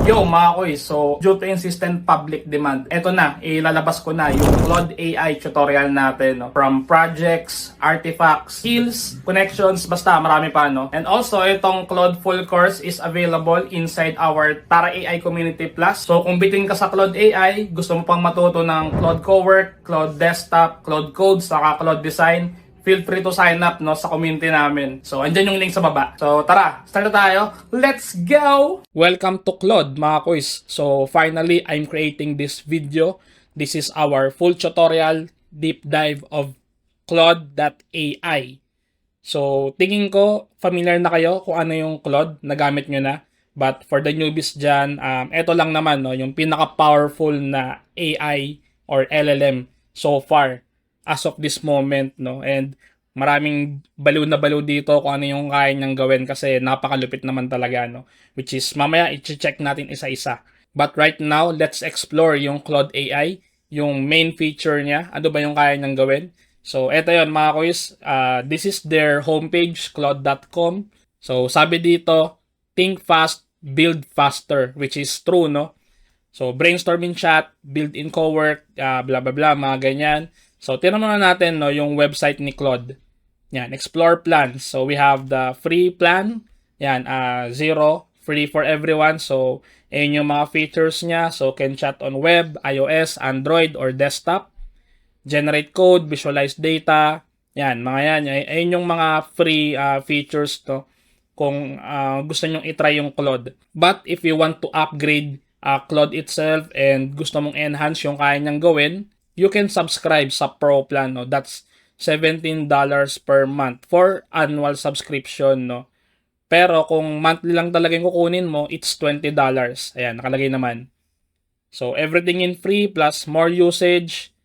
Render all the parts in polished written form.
Yo mga koy, so due to insistent public demand, eto na, ilalabas ko na yung Claude AI tutorial natin, no? From projects, artifacts, skills, connections, basta marami pa, no? And also, itong Claude full course is available inside our Tara AI Community Plus. So kung bitin ka sa Claude AI, gusto mo pang matuto ng Claude Cowork, Claude Desktop, Claude Code, saka Claude Design, feel free to sign up, no, sa community namin. So, andyan yung link sa baba. So, tara, start na tayo. Let's go! Welcome to Claude, mga kuys. So, finally, I'm creating this video. This is our full tutorial deep dive of Claude.ai. So, tingin ko, familiar na kayo kung ano yung Claude, nagamit nyo na. But for the newbies dyan, eto lang naman, no, yung pinaka-powerful na AI or LLM so far as of this moment, no? And maraming baliw na baliw dito kung ano yung kaya niyang gawin kasi napakalupit naman talaga, no? Which is mamaya i-check natin isa-isa. But right now, let's explore yung Claude AI, yung main feature niya. Ano ba yung kaya niyang gawin? So, eto yun mga kuys. This is their homepage, claude.com. So, sabi dito, think fast, build faster, which is true, no? So, brainstorming chat, build-in cowork, blah, blah, blah, mga ganyan. So, tingnan muna natin, no, yung website ni Claude. Yan, explore plans. So, we have the free plan. Yan, zero, free for everyone. So, ayun yung mga features niya. So, can chat on web, iOS, Android, or desktop. Generate code, visualize data. Yan, mga yan. Ayun yung mga free features, to kung gusto nyong itry yung Claude. But, if you want to upgrade Claude itself and gusto mong enhance yung kaya niyang gawin, you can subscribe sa Pro plan, no? That's $17 per month for annual subscription, no? Pero kung monthly lang talaga yung kukunin mo, it's $20. Ayan, nakalagay naman. So, everything in free plus more usage.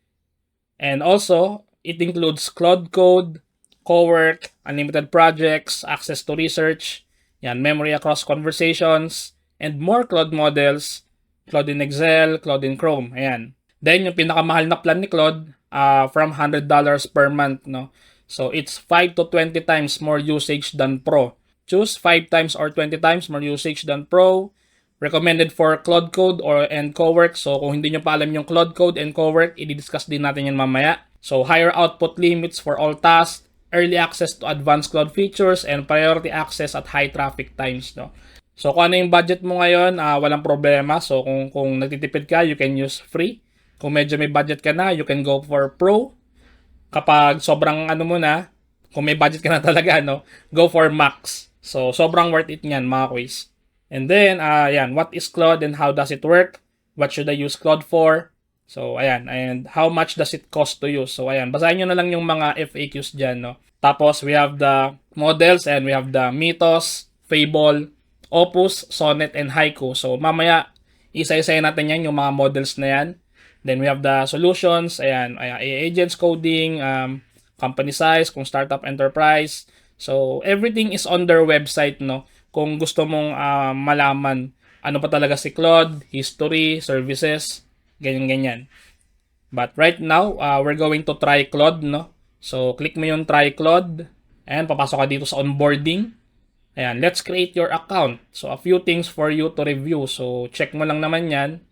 And also, it includes Claude Code, Cowork, unlimited projects, access to research, yan, memory across conversations, and more Claude models, Claude in Excel, Claude in Chrome. Ayan. Then, yung pinakamahal na plan ni Claude, from $100 per month, no? So, it's 5 to 20 times more usage than Pro. Choose 5 times or 20 times more usage than Pro. Recommended for Claude Code and Cowork. So, kung hindi nyo pa alam yung Claude Code and Cowork, i-discuss din natin yan mamaya. So, higher output limits for all tasks, early access to advanced Claude features, and priority access at high traffic times, no? So, kung ano yung budget mo ngayon, walang problema. So, kung nagtitipid ka, you can use free. Kung medyo may budget ka na, you can go for Pro. Kapag sobrang ano mo na, kung may budget ka na talaga, no, go for Max. So, sobrang worth it niyan, mga quiz. And then, yan, what is Claude and how does it work? What should I use Claude for? So, ayan, and how much does it cost to use? So, ayan, basahin nyo na lang yung mga FAQs dyan, no. Tapos, we have the models and we have the Mythos, Fable, Opus, Sonnet, and Haiku. So, mamaya, isa-isayin natin yan, yung mga models na yan. Then we have the solutions, ayan, agents coding, company size, kung startup enterprise. So, everything is on their website, no? Kung gusto mong malaman ano pa talaga si Claude, history, services, ganyan-ganyan. But right now, we're going to try Claude, no? So, click mo yung try Claude, and papasok ka dito sa onboarding. Ayan, let's create your account. So, a few things for you to review. So, check mo lang naman yan.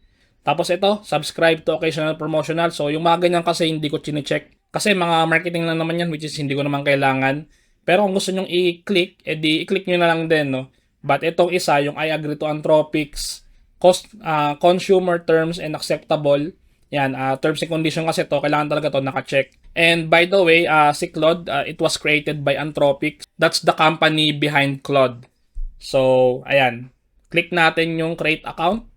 Tapos ito, subscribe to occasional promotional. So, yung mga ganyan kasi hindi ko chine-check. Kasi mga marketing lang naman yan, which is hindi ko naman kailangan. Pero kung gusto nyong i-click, edi i-click nyo na lang din, no? But itong isa, yung I agree to Anthropics, consumer terms and acceptable. Yan, terms and condition kasi to, kailangan talaga to naka-check. And by the way, si Claude, it was created by Anthropics. That's the company behind Claude. So, ayan. Click natin yung create account.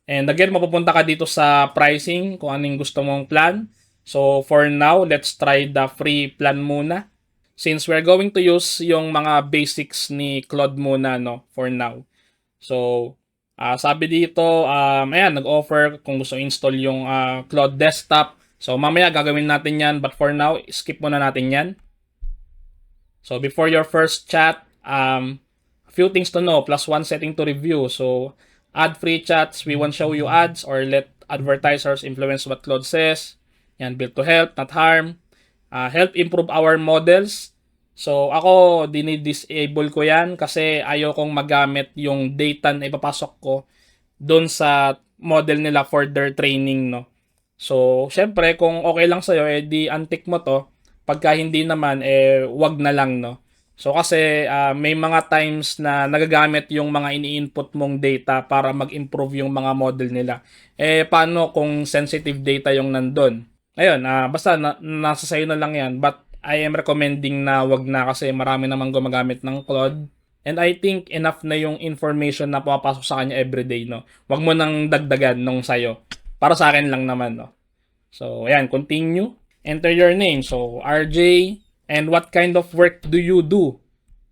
And again, mapupunta ka dito sa pricing kung anong gusto mong plan. So, for now, let's try the free plan muna. Since we're going to use yung mga basics ni Claude muna, no, for now. So, sabi dito, ayan, nag-offer kung gusto install yung Claude Desktop. So, mamaya gagawin natin yan. But for now, skip muna natin yan. So, before your first chat, a few things to know. +1 setting to review. So, add free chats, we won't show you ads or let advertisers influence what Claude says. Yan, build to help, not harm. Help improve our models. So, ako, dinidisable ko yan kasi ayaw kong magamit yung data na ipapasok ko doon sa model nila for their training, no? So, syempre, kung okay lang sa'yo, di antik mo to. Pagka hindi naman, wag na lang, no? So, kasi may mga times na nagagamit yung mga ini-input mong data para mag-improve yung mga model nila. Paano kung sensitive data yung nandun? Ayun, basta nasa sa'yo na lang yan. But I am recommending na wag na kasi marami namang gumagamit ng Claude. And I think enough na yung information na pumapasok sa kanya everyday, no? Wag mo nang dagdagan nung sa'yo. Para sa akin lang naman, no? So, ayan, continue. Enter your name. So, RJ. And what kind of work do you do?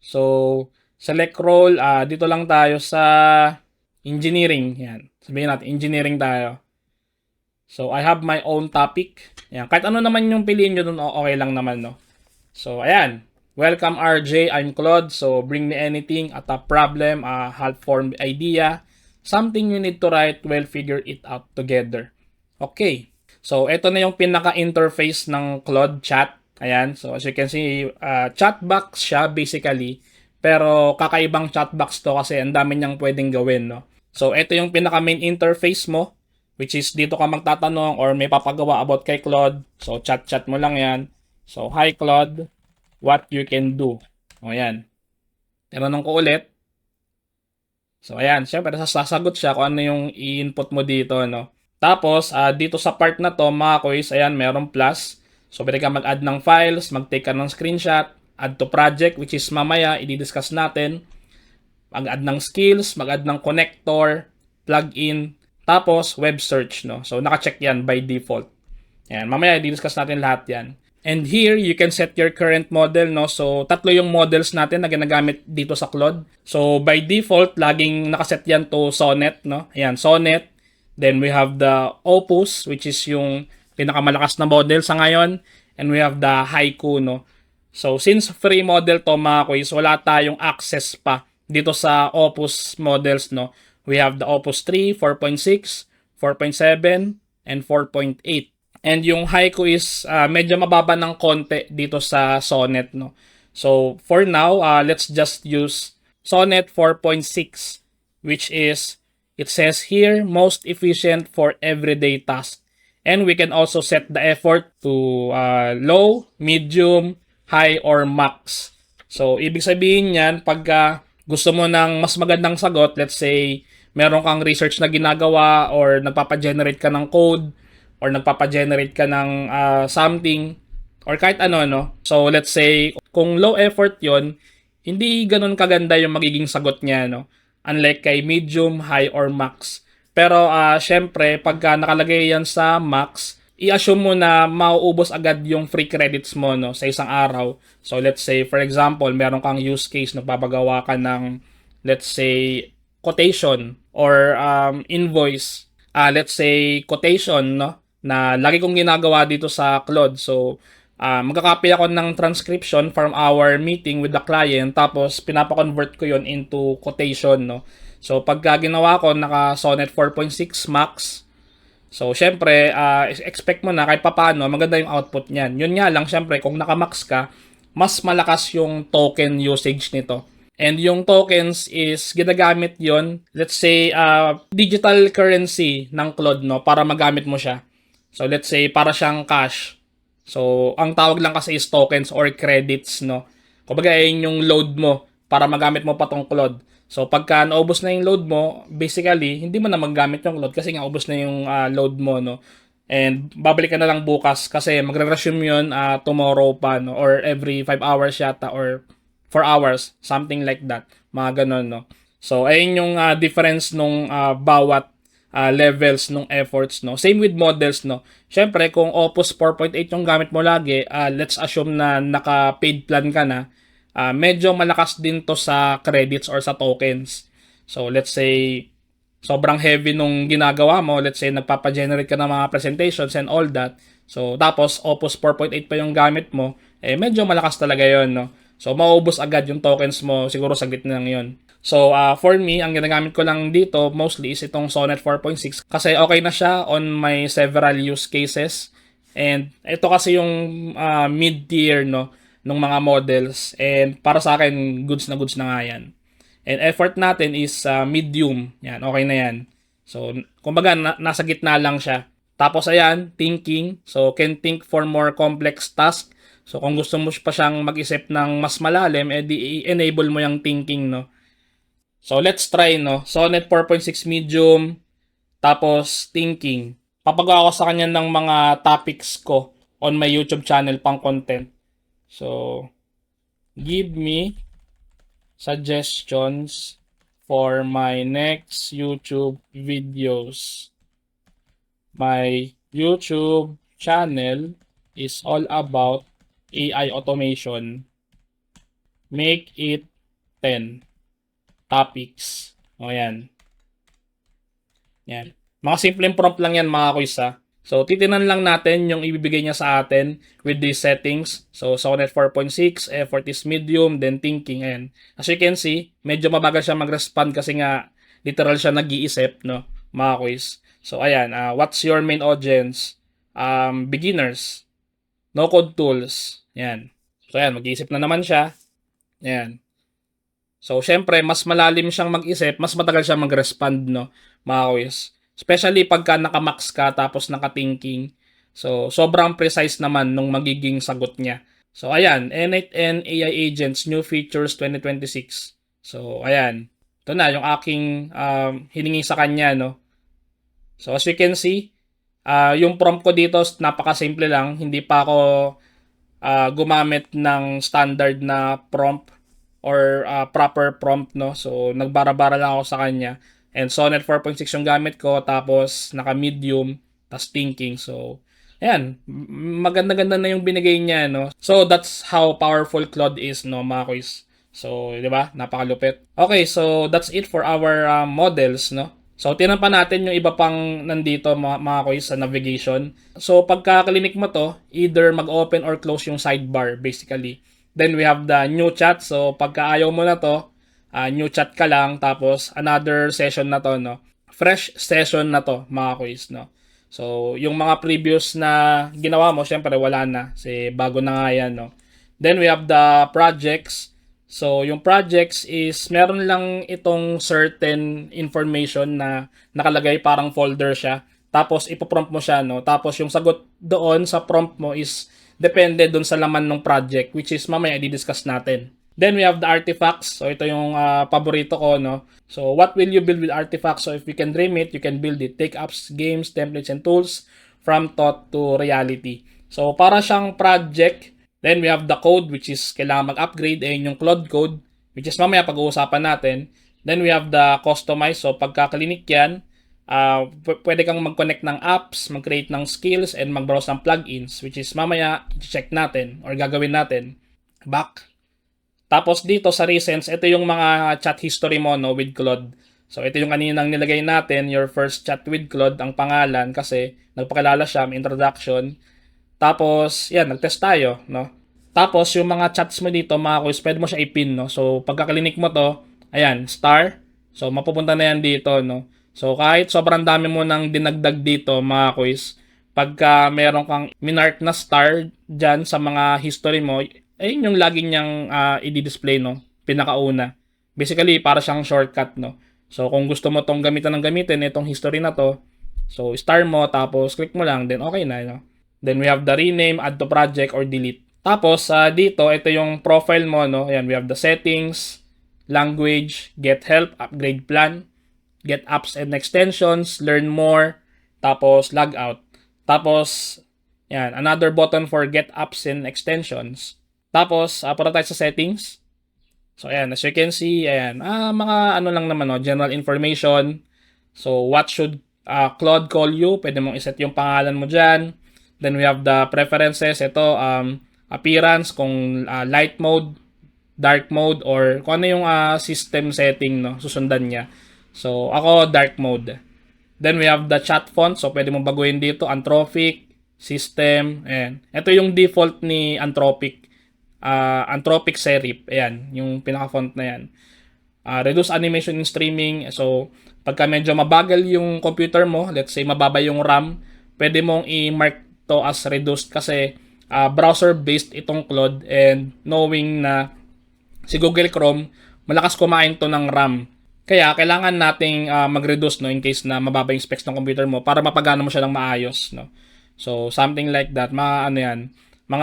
So, select role. Dito lang tayo sa engineering. Yan. Sabihin natin, engineering tayo. So, I have my own topic. Yan. Kahit ano naman yung piliin nyo dun, okay lang naman, no? So, ayan. Welcome, RJ. I'm Claude. So, bring me anything at a problem, a half-formed idea, something you need to write, we'll figure it out together. Okay. So, ito na yung pinaka-interface ng Claude chat. Ayan. So, as you can see, chat box siya basically. Pero kakaibang chat box to kasi ang dami niyang pwedeng gawin, no? So, ito yung pinaka-main interface mo, which is dito ka magtatanong or may papagawa about kay Claude. So, chat-chat mo lang yan. So, hi Claude, what you can do. O, ayan. Tinanong ko ulit. So, ayan. Siyempre, sasagot siya kung ano yung i-input mo dito, no? Tapos, dito sa part na to, mga quiz, ayan, merong plus. So, pwede ka mag-add ng files, mag-take ka ng screenshot, add to project, which is mamaya, i-discuss natin. Mag-add ng skills, mag-add ng connector, plugin, tapos web search, no? So, naka-check yan by default. Ayan, mamaya, i-discuss natin lahat yan. And here, you can set your current model, no? So, tatlo yung models natin na ginagamit dito sa Claude. So, by default, laging nakaset yan to Sonnet, no? Ayan, Sonnet. Then we have the Opus, which is yung pinakamalakas na model sa ngayon. And we have the Haiku, no? So, since free model to, mga quiz, wala tayong access pa dito sa Opus models, no? We have the Opus 3, 4.6, 4.7, and 4.8. And yung Haiku is medyo mababa ng konti dito sa Sonnet, no? So, for now, let's just use Sonnet 4.6, which is, it says here, most efficient for everyday tasks. And we can also set the effort to low, medium, high, or max. So, ibig sabihin yan, pagka gusto mo ng mas magandang sagot, let's say, meron kang research na ginagawa or nagpapa-generate ka ng code or nagpapa-generate ka ng something or kahit ano, no? So, let's say, kung low effort yon, hindi ganun kaganda yung magiging sagot niya, no? Unlike kay medium, high, or max. Pero, syempre, pagka nakalagay yan sa max, i-assume mo na mauubos agad yung free credits mo, no, sa isang araw. So, let's say, for example, meron kang use case na papagawa ka ng, let's say, quotation or invoice. Let's say, quotation, no, na lagi kong ginagawa dito sa Claude. So, magkakopy ako ng transcription from our meeting with the client, tapos pinapa-convert ko yon into quotation, no. So, pagka ginawa ko, naka Sonnet 4.6 max, so, syempre, expect mo na kahit papaano, maganda yung output niyan. Yun nga lang, syempre, kung naka-max ka, mas malakas yung token usage nito. And yung tokens is ginagamit yon, let's say, digital currency ng Claude, no, para magamit mo siya. So, let's say, para siyang cash. So, ang tawag lang kasi is tokens or credits, no. Kumbaga, yun yung load mo para magamit mo pa tong Claude. So, pagka naubos na yung load mo, basically, hindi mo na maggamit yung load kasi nga ubos na yung load mo, no. And babalik ka na lang bukas kasi magre-resume yun tomorrow pa, no, or every 5 hours yata or 4 hours, something like that. Mga ganun, no. So, ayun yung difference nung bawat levels nung efforts, no. Same with models, no. Syempre, kung Opus 4.8 yung gamit mo lagi, let's assume na naka-paid plan ka na, medyo malakas din to sa credits or sa tokens. So, let's say, sobrang heavy nung ginagawa mo. Let's say, nagpapa-generate ka ng mga presentations and all that. So, tapos, Opus 4.8 pa yung gamit mo, medyo malakas talaga yon, no. So, mauubos agad yung tokens mo, siguro saglit na lang yun. So, for me, ang ginagamit ko lang dito, mostly is itong Sonnet 4.6 kasi okay na siya on my several use cases. And ito kasi yung mid-tier, no, ng mga models. And para sa akin, goods na nga yan. And effort natin is medium. Yan, okay na yan. So, kumbaga, nasa gitna lang siya. Tapos, ayan, thinking. So, can think for more complex task. So, kung gusto mo pa siyang mag-isip ng mas malalim, edi i-enable mo yung thinking, no? So, let's try, no? Sonnet 4.6 medium, tapos thinking. Papagawa ko sa kanya ng mga topics ko on my YouTube channel pang content. So, give me suggestions for my next YouTube videos. My YouTube channel is all about AI automation. Make it 10 topics. O yan. Yan. Mga simpleng prompt lang yan mga quiz ha. So, titinan lang natin yung ibibigay niya sa atin with these settings. So, Sonnet 4.6, effort is medium, then thinking. Ayan. As you can see, medyo mabagal siya mag-respond kasi nga literal siya nag-iisip, no, mga quiz. So, ayan. What's your main audience? Beginners. No-code tools. Ayan. So, ayan. Mag-iisip na naman siya. Ayan. So, syempre, mas malalim siyang mag-isip, mas matagal siya mag-respond, no, mga quiz. Especially pagka nakamax ka tapos naka-thinking. So, sobrang precise naman nung magiging sagot niya. So, ayan. N8N AI Agents, New Features 2026. So, ayan. Ito na, yung aking hiningi sa kanya, no. So, as you can see, yung prompt ko dito, napaka-simple lang. Hindi pa ako gumamit ng standard na prompt or proper prompt, no. So, nagbara-bara lang ako sa kanya. And Sonnet 4.6 yung gamit ko, tapos naka-medium, tapos thinking. So, ayan, maganda-ganda na yung binigay niya, no? So, that's how powerful Claude is, no, mga quiz. So, di ba? Napakalupit. Okay, so that's it for our models, no? So, tinan pa natin yung iba pang nandito, mga quiz, sa navigation. So, pagka-clinic mo to, either mag-open or close yung sidebar, basically. Then, we have the new chat. So, pagka ayaw mo na to, new chat ka lang, tapos another session na to, no? Fresh session na to, mga quiz, no? So, yung mga previous na ginawa mo, syempre wala na. Kasi bago na nga yan, no? Then, we have the projects. So, yung projects is, meron lang itong certain information na nakalagay, parang folder siya. Tapos, ipoprompt mo siya, no? Tapos, yung sagot doon sa prompt mo is, depende doon sa laman ng project, which is mamaya i-discuss natin. Then we have the artifacts. So ito yung paborito ko, no. So what will you build with artifacts? So if you can dream it, you can build it. Take apps, games, templates, and tools from thought to reality. So para siyang project. Then we have the code, which is kailangan mag-upgrade. Ayun yung Claude code, which is mamaya pag-uusapan natin. Then we have the customize. So pagka-clinic yan, pwede kang mag-connect ng apps, mag-create ng skills, and mag-browse ng plugins, which is mamaya i-check natin or gagawin natin. Back. Tapos dito sa recents, ito yung mga chat history mo, no, with Claude. So ito yung kaninang nilagay natin, your first chat with Claude, ang pangalan kasi nagpakilala siya, may introduction. Tapos, yan, nag-test tayo, no. Tapos yung mga chats mo dito, mga quiz, pwede mo siya i-pin, no. So pagka-clinic mo to, ayan, star. So mapupunta na yan dito, no. So kahit sobrang dami mo nang dinagdag dito, mga quiz, pagka meron kang minark na star dyan sa mga history mo, ayun yung lagi niyang i-display, no? Pinakauna. Basically, para siyang shortcut, no? So, kung gusto mo tong gamitan ng gamitin, itong history na to, so, star mo, tapos click mo lang, then okay na, no? Then, we have the rename, add to project, or delete. Tapos, dito, ito yung profile mo, no? Ayan, we have the settings, language, get help, upgrade plan, get apps and extensions, learn more, tapos, log out. Tapos, yan, another button for get apps and extensions. Tapos, punta tayo sa settings. So, ayan, as you can see, ayan, mga ano lang naman, no, general information. So, what should Claude call you? Pwede mong iset yung pangalan mo dyan. Then, we have the preferences. Ito, appearance, kung light mode, dark mode, or kung ano yung system setting, no, susundan niya. So, ako, dark mode. Then, we have the chat font. So, pwede mong baguhin dito, Anthropic, system, ayan. Ito yung default ni Anthropic. Anthropic Serif, ayan, yung pinaka-font na yan. Reduce animation in streaming. So, pagka medyo mabagal yung computer mo, let's say mababa yung RAM, pwede mong i-mark to as reduced kasi browser-based itong Claude, and knowing na si Google Chrome, malakas kumain to ng RAM. Kaya kailangan nating mag-reduce no in case na mababa yung specs ng computer mo para mapagana mo siya ng maayos no. So something like that, mga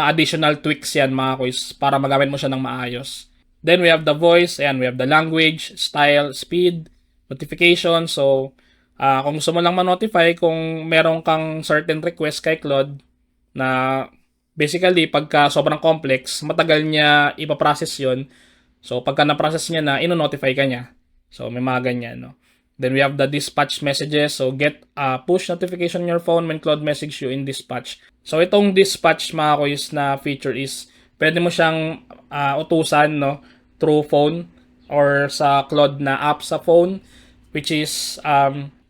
additional tweaks yan mga quiz para magamit mo siya ng maayos. Then we have the voice, ayan, we have the language, style, speed, notification. So kung gusto mo lang ma-notify kung meron kang certain request kay Claude na basically pagka sobrang complex, matagal niya ipaprocess yon. So pagka na-process niya na, ino-notify ka niya. So, may mga ganyan, no? Then we have the dispatch messages. So, get a push notification on your phone when Claude message you in dispatch. So, itong dispatch, mga kuys, na feature is, pwede mo siyang utusan, no? Through phone or sa Claude na app sa phone, which is,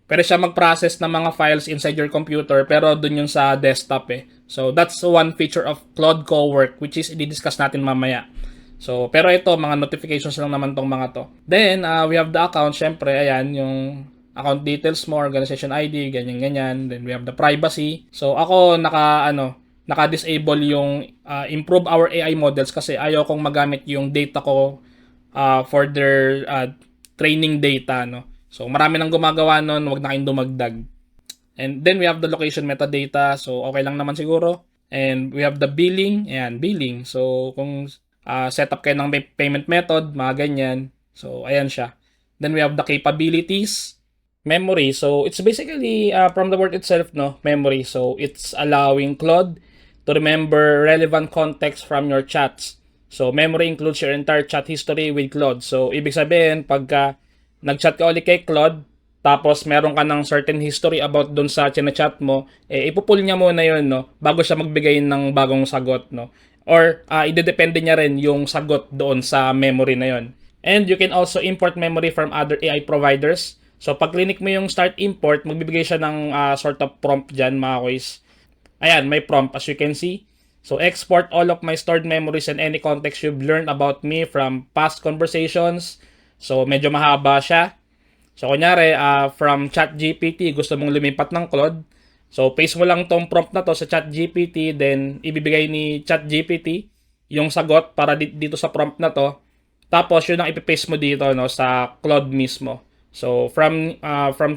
pwede siya mag-process ng mga files inside your computer, pero dun yung sa desktop, eh. So, that's one feature of Claude Cowork, which is, i-discuss natin mamaya. So, pero ito, mga notifications lang naman tong mga to. Then, we have the account. Syempre, ayan, yung account details mo, organization ID, ganyan-ganyan. Then, we have the privacy. So, ako, naka-disable yung improve our AI models kasi ayaw kong magamit yung data ko for their training data, no? So, marami nang gumagawa nun, wag na kayong dumagdag. And then, we have the location metadata. So, okay lang naman siguro. And we have the billing. Ayan, billing. So, kung set up kayo ng payment method, mga ganyan. So, ayan siya. Then we have the capabilities. Memory. So, it's basically, from the word itself, no, memory. So, it's allowing Claude to remember relevant context from your chats. So, memory includes your entire chat history with Claude. So, ibig sabihin, pagka nag-chat ka ulit kay Claude, tapos meron ka ng certain history about dun sa chinachat mo, ipupull niya muna yun, no, bago siya magbigay ng bagong sagot, no. Or idedepende niya rin yung sagot doon sa memory na yon. And you can also import memory from other AI providers. So pag clinic mo yung start import, magbibigay siya ng sort of prompt dyan mga quiz. Ayan, may prompt as you can see. So export all of my stored memories and any context you've learned about me from past conversations. So medyo mahaba siya. So kunyari, from ChatGPT, gusto mong lumipat ng Claude. So, paste mo lang tong prompt na to sa ChatGPT, then ibibigay ni ChatGPT yung sagot para dito sa prompt na to. Tapos, yun ang ipipaste mo dito, no, sa Claude mismo. So, from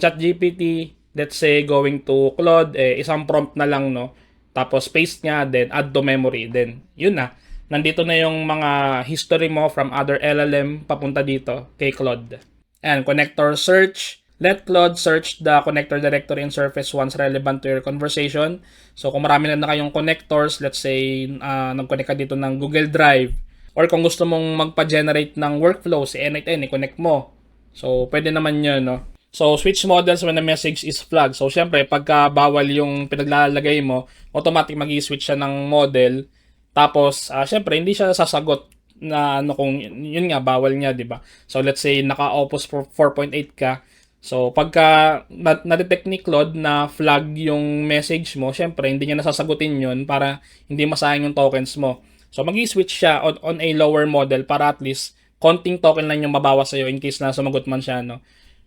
ChatGPT, let's say, going to Claude, isang prompt na lang, no. Tapos, paste niya, then add to memory. Then, yun na. Nandito na yung mga history mo from other LLM papunta dito kay Claude. And connector search. Let Claude search the connector directory and surface once relevant to your conversation. So, kung marami na kayong connectors, let's say, nag-connect ka dito ng Google Drive, or kung gusto mong magpa-generate ng workflow, si N8N, i-connect mo. So, pwede naman yun, no? So, switch models when the message is flagged. So, syempre, pagka bawal yung pinaglalagay mo, automatic mag-i-switch siya ng model. Tapos, syempre, hindi siya sasagot na kung yun nga, bawal niya, di ba? So, let's say, naka-Opus 4.8 ka. So, pagka na-detect ni Claude na flag yung message mo, syempre, hindi niya nasasagutin yun para hindi masayang yung tokens mo. So, mag-i-switch siya on a lower model para at least konting token lang yung mabawas sa'yo in case na sumagot man siya, no?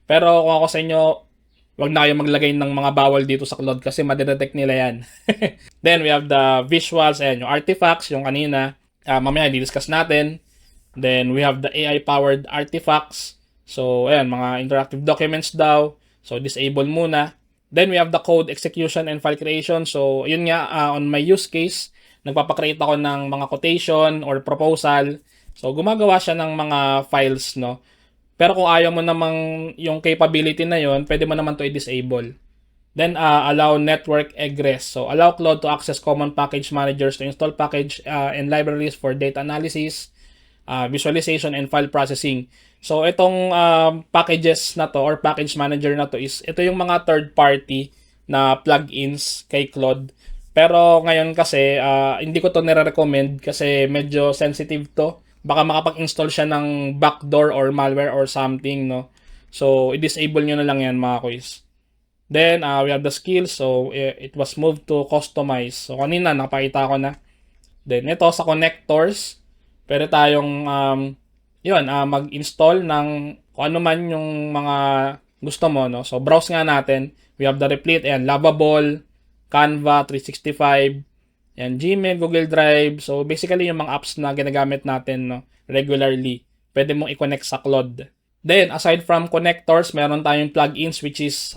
Pero kung ako sa inyo, wag na kayo maglagay ng mga bawal dito sa Claude kasi madedetect nila yan. Then, we have the visuals, and yung artifacts, yung kanina. Mamaya, di-discuss natin. Then, we have the AI-powered artifacts. So, ayan, mga interactive documents daw. So, disable muna. Then, we have the code execution and file creation. So, yun nga, on my use case, nagpapakreate ako ng mga quotation or proposal. So, gumagawa siya ng mga files, no? Pero kung ayaw mo namang yung capability na yun, pwede mo naman to i-disable. Then, allow network egress. So, allow Claude to access common package managers to install package and libraries for data analysis, visualization, and file processing. So, itong packages na to or package manager na to is, ito yung mga third party na plugins kay Claude. Pero ngayon kasi, hindi ko to nire-recommend kasi medyo sensitive to. Baka makapag-install siya ng backdoor or malware or something, no? So, i-disable nyo na lang yan mga quiz. Then, we have the skills. So, it was moved to customize. So, kanina, napakita ko na. Then, ito sa connectors. Pwede tayong mag-install ng kung ano man yung mga gusto mo, no? So, browse nga natin. We have the Replete, ayan, Lovable, Canva, 365, ayan, Gmail, Google Drive. So, basically, yung mga apps na ginagamit natin, no, regularly, pwede mong i-connect sa Claude. Then, aside from connectors, meron tayong plugins which is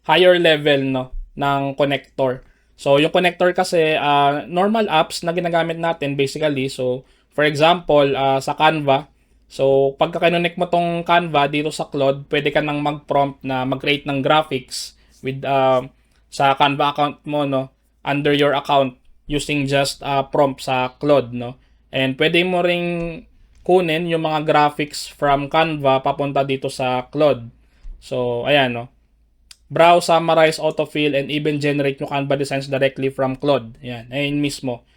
higher level no ng connector. So, yung connector kasi normal apps na ginagamit natin basically. So, for example, sa Canva, so pagka kinonect mo tong Canva dito sa Claude, pwede ka nang mag-prompt na mag-create ng graphics with sa Canva account mo no under your account using just prompt sa Claude no. And pwede mo ring kunin yung mga graphics from Canva papunta dito sa Claude. So, ayan no. Browse, summarize, autofill, and even generate yung Canva designs directly from Claude. Ayan, ayun mismo.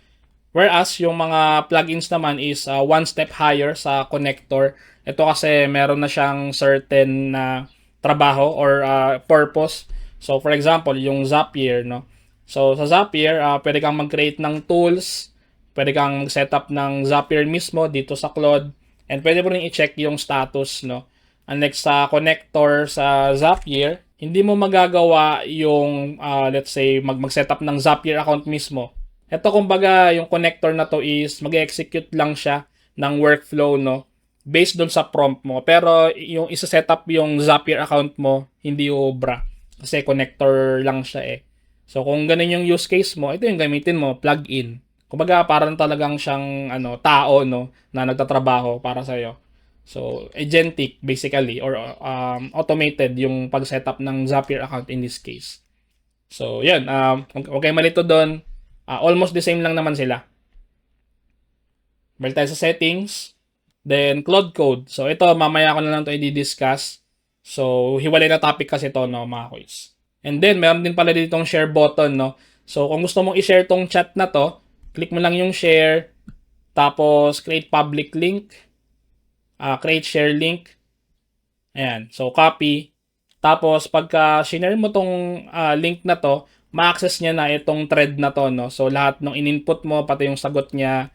Whereas, yung mga plugins naman is one step higher sa connector. Ito kasi meron na siyang certain na trabaho or purpose. So, for example, yung Zapier, no? So, sa Zapier, pwede kang mag-create ng tools, pwede kang mag-setup ng Zapier mismo dito sa Claude, and pwede mo rin i-check yung status, no? Unlike sa connector sa Zapier, hindi mo magagawa yung, let's say, mag-setup ng Zapier account mismo. Ito kumbaga, yung connector na to is mag-execute lang siya ng workflow, no? Based dun sa prompt mo. Pero yung isa-setup yung Zapier account mo, hindi ubra. Kasi connector lang siya eh. So kung ganun yung use case mo, ito yung gamitin mo, plug-in. Kumbaga parang talagang siyang tao no na nagtatrabaho para sa iyo. So agentic basically or automated yung pag-setup ng Zapier account in this case. So yan, okay malito doon. Almost the same lang naman sila. Balik tayo sa settings. Then Claude Code. So ito mamaya ko na lang to i-discuss. So hiwalay na topic kasi to no mga quiz. And then, meron din pala ditong share button, no? So, kung gusto mong i-share tong chat na to, click mo lang yung share, tapos create public link, create share link. Ayan. So, copy. Tapos, pagka share mo tong link na to, ma-access niya na itong thread na to, no? So, lahat ng in-input mo, pati yung sagot niya,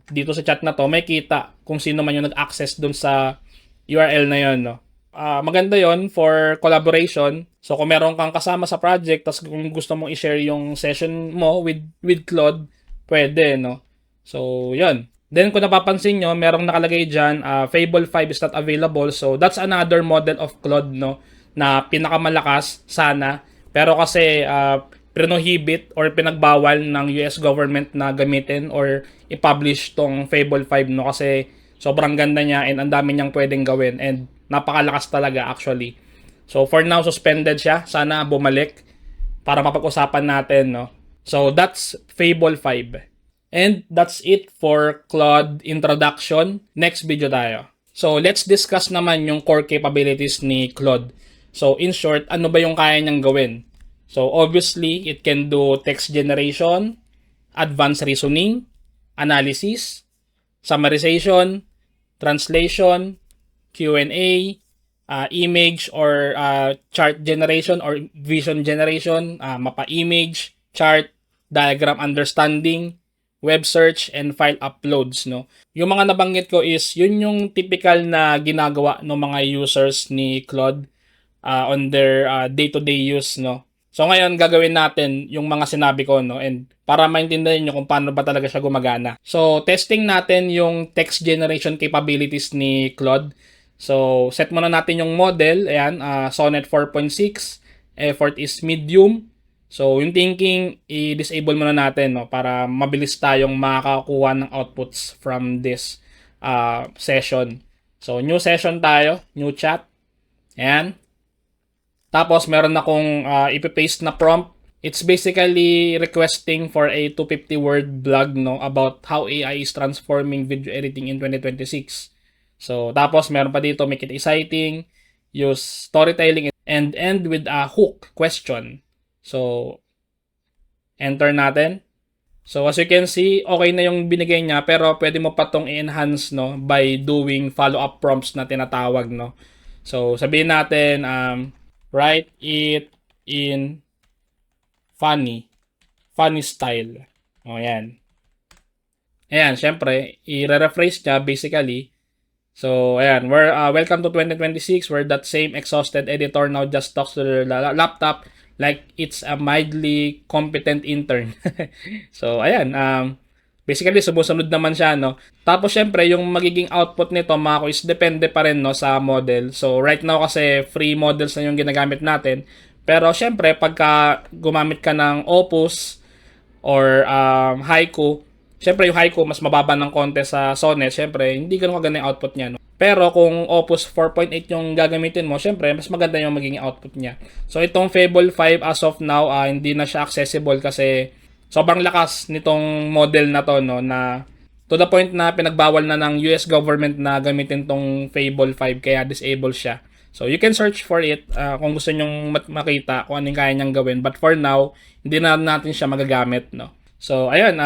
dito sa chat na to, may kita kung sino man yung nag-access dun sa URL na yon, no? Maganda yon for collaboration. So kung meron kang kasama sa project, tapos kung gusto mong i-share yung session mo with Claude, pwede, no? So, yun. Then kung napapansin nyo, merong nakalagay dyan, Fable 5 is not available. So that's another model of Claude, no? Na pinakamalakas sana. Pero kasi prohibit or pinagbawal ng US government na gamitin or i-publish tong Fable 5, no? Kasi sobrang ganda niya and ang dami niyang pwedeng gawin and napakalakas talaga actually. So for now suspended siya. Sana bumalik para mapag-usapan natin, no. So that's Fable 5. And that's it for Claude introduction. Next video tayo. So let's discuss naman yung core capabilities ni Claude. So in short, ano ba yung kaya niyang gawin? So obviously, it can do text generation, advanced reasoning, analysis, summarization, translation, Q&A, image or chart generation or vision generation, mapa image, chart, diagram understanding, web search, and file uploads, no? Yung mga nabanggit ko is, yun yung typical na ginagawa ng mga users ni Claude on their day-to-day use, no? So ngayon, gagawin natin yung mga sinabi ko, no? And para maintindihan nyo kung paano ba talaga siya gumagana. So, testing natin yung text generation capabilities ni Claude. So, set muna natin yung model. Ayan, Sonnet 4.6. Effort is medium. So, yung thinking, i-disable muna natin, no? Para mabilis tayong makakakuha ng outputs from this session. So, new session tayo. New chat. Ayan. Tapos, meron akong ipipaste na prompt. It's basically requesting for a 250-word blog, no, about how AI is transforming video editing in 2026. So, tapos meron pa dito, make it exciting, use storytelling, and end with a hook question. So, enter natin. So, as you can see, okay na yung binigay niya, pero pwede mo pa tong i-enhance, no, by doing follow-up prompts na tinatawag, no. So, sabihin natin, write it in funny style. O, yan. Ayan, syempre, i-rephrase niya basically. So, ayan, welcome to 2026 where that same exhausted editor now just talks to the laptop like it's a mildly competent intern. So, ayan, Basically, sumusunod naman siya, no? Tapos, syempre, yung magiging output nito, mga quiz, depende pa rin, no, sa model. So, right now kasi free models na yung ginagamit natin. Pero, syempre, pagka gumamit ka ng Opus or Haiku, syempre, yung Haiku, mas mababa ng konti sa Sonnet. Syempre, hindi ganun kaganda yung output niya, no? Pero kung Opus 4.8 yung gagamitin mo, syempre, mas maganda yung magiging output niya. So, itong Fable 5 as of now, hindi na siya accessible kasi sobrang lakas nitong model na to, no, na to the point na pinagbawal na ng US government na gamitin tong Fable 5 kaya disable siya. So you can search for it kung gusto nyong makita kung ano yung kaya niyang gawin. But for now, hindi na natin siya magagamit, no. So ayun,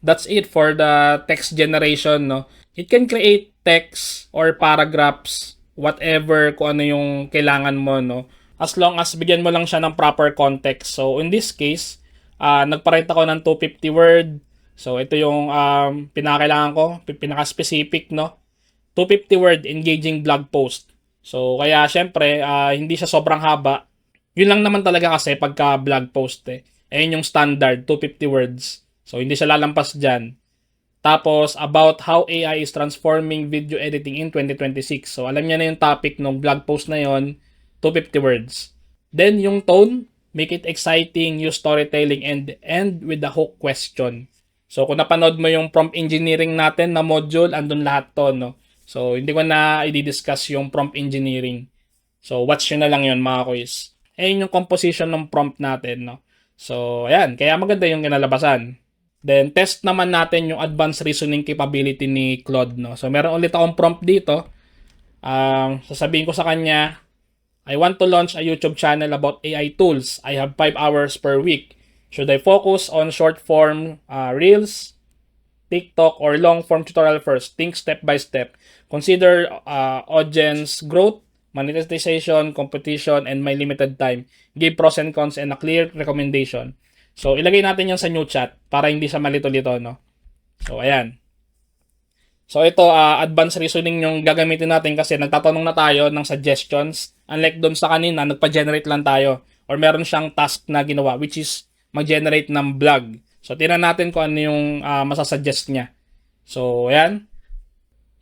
that's it for the text generation, no. It can create text or paragraphs, whatever kung ano yung kailangan mo, no. As long as bigyan mo lang siya ng proper context. So in this case, nagparate ako ng 250 word. So, ito yung pinakailangan ko, pinaka-specific, no? 250 word engaging blog post. So, kaya syempre, hindi siya sobrang haba. Yun lang naman talaga kasi pagka blog post eh. Ayun yung standard, 250 words. So, hindi siya lalampas dyan. Tapos, about how AI is transforming video editing in 2026. So, alam niya na yung topic ng blog post na yon, 250 words. Then, yung tone, make it exciting, use storytelling, and end with the hook question. So, kung napanood mo yung prompt engineering natin na module, andun lahat to, no? So, hindi ko na i-discuss yung prompt engineering. So, watch nyo na lang yun, mga quiz. Ayun yung composition ng prompt natin, no? So, ayan. Kaya maganda yung kinalabasan. Then, test naman natin yung advanced reasoning capability ni Claude, no? So, meron ulit akong prompt dito. Sasabihin ko sa kanya, I want to launch a YouTube channel about AI tools. I have 5 hours per week. Should I focus on short form reels, TikTok, or long form tutorial first? Think step by step. Consider audience growth, monetization, competition, and my limited time. Give pros and cons and a clear recommendation. So, ilagay natin yan sa new chat para hindi siya malito-lito, no? So, ayan. So ito, advanced reasoning yung gagamitin natin kasi nagtatanong na tayo ng suggestions. Unlike doon sa kanina, nagpa-generate lang tayo. Or meron siyang task na ginawa, which is mag-generate ng blog. So tingnan natin kung ano yung masasuggest niya. So, ayan.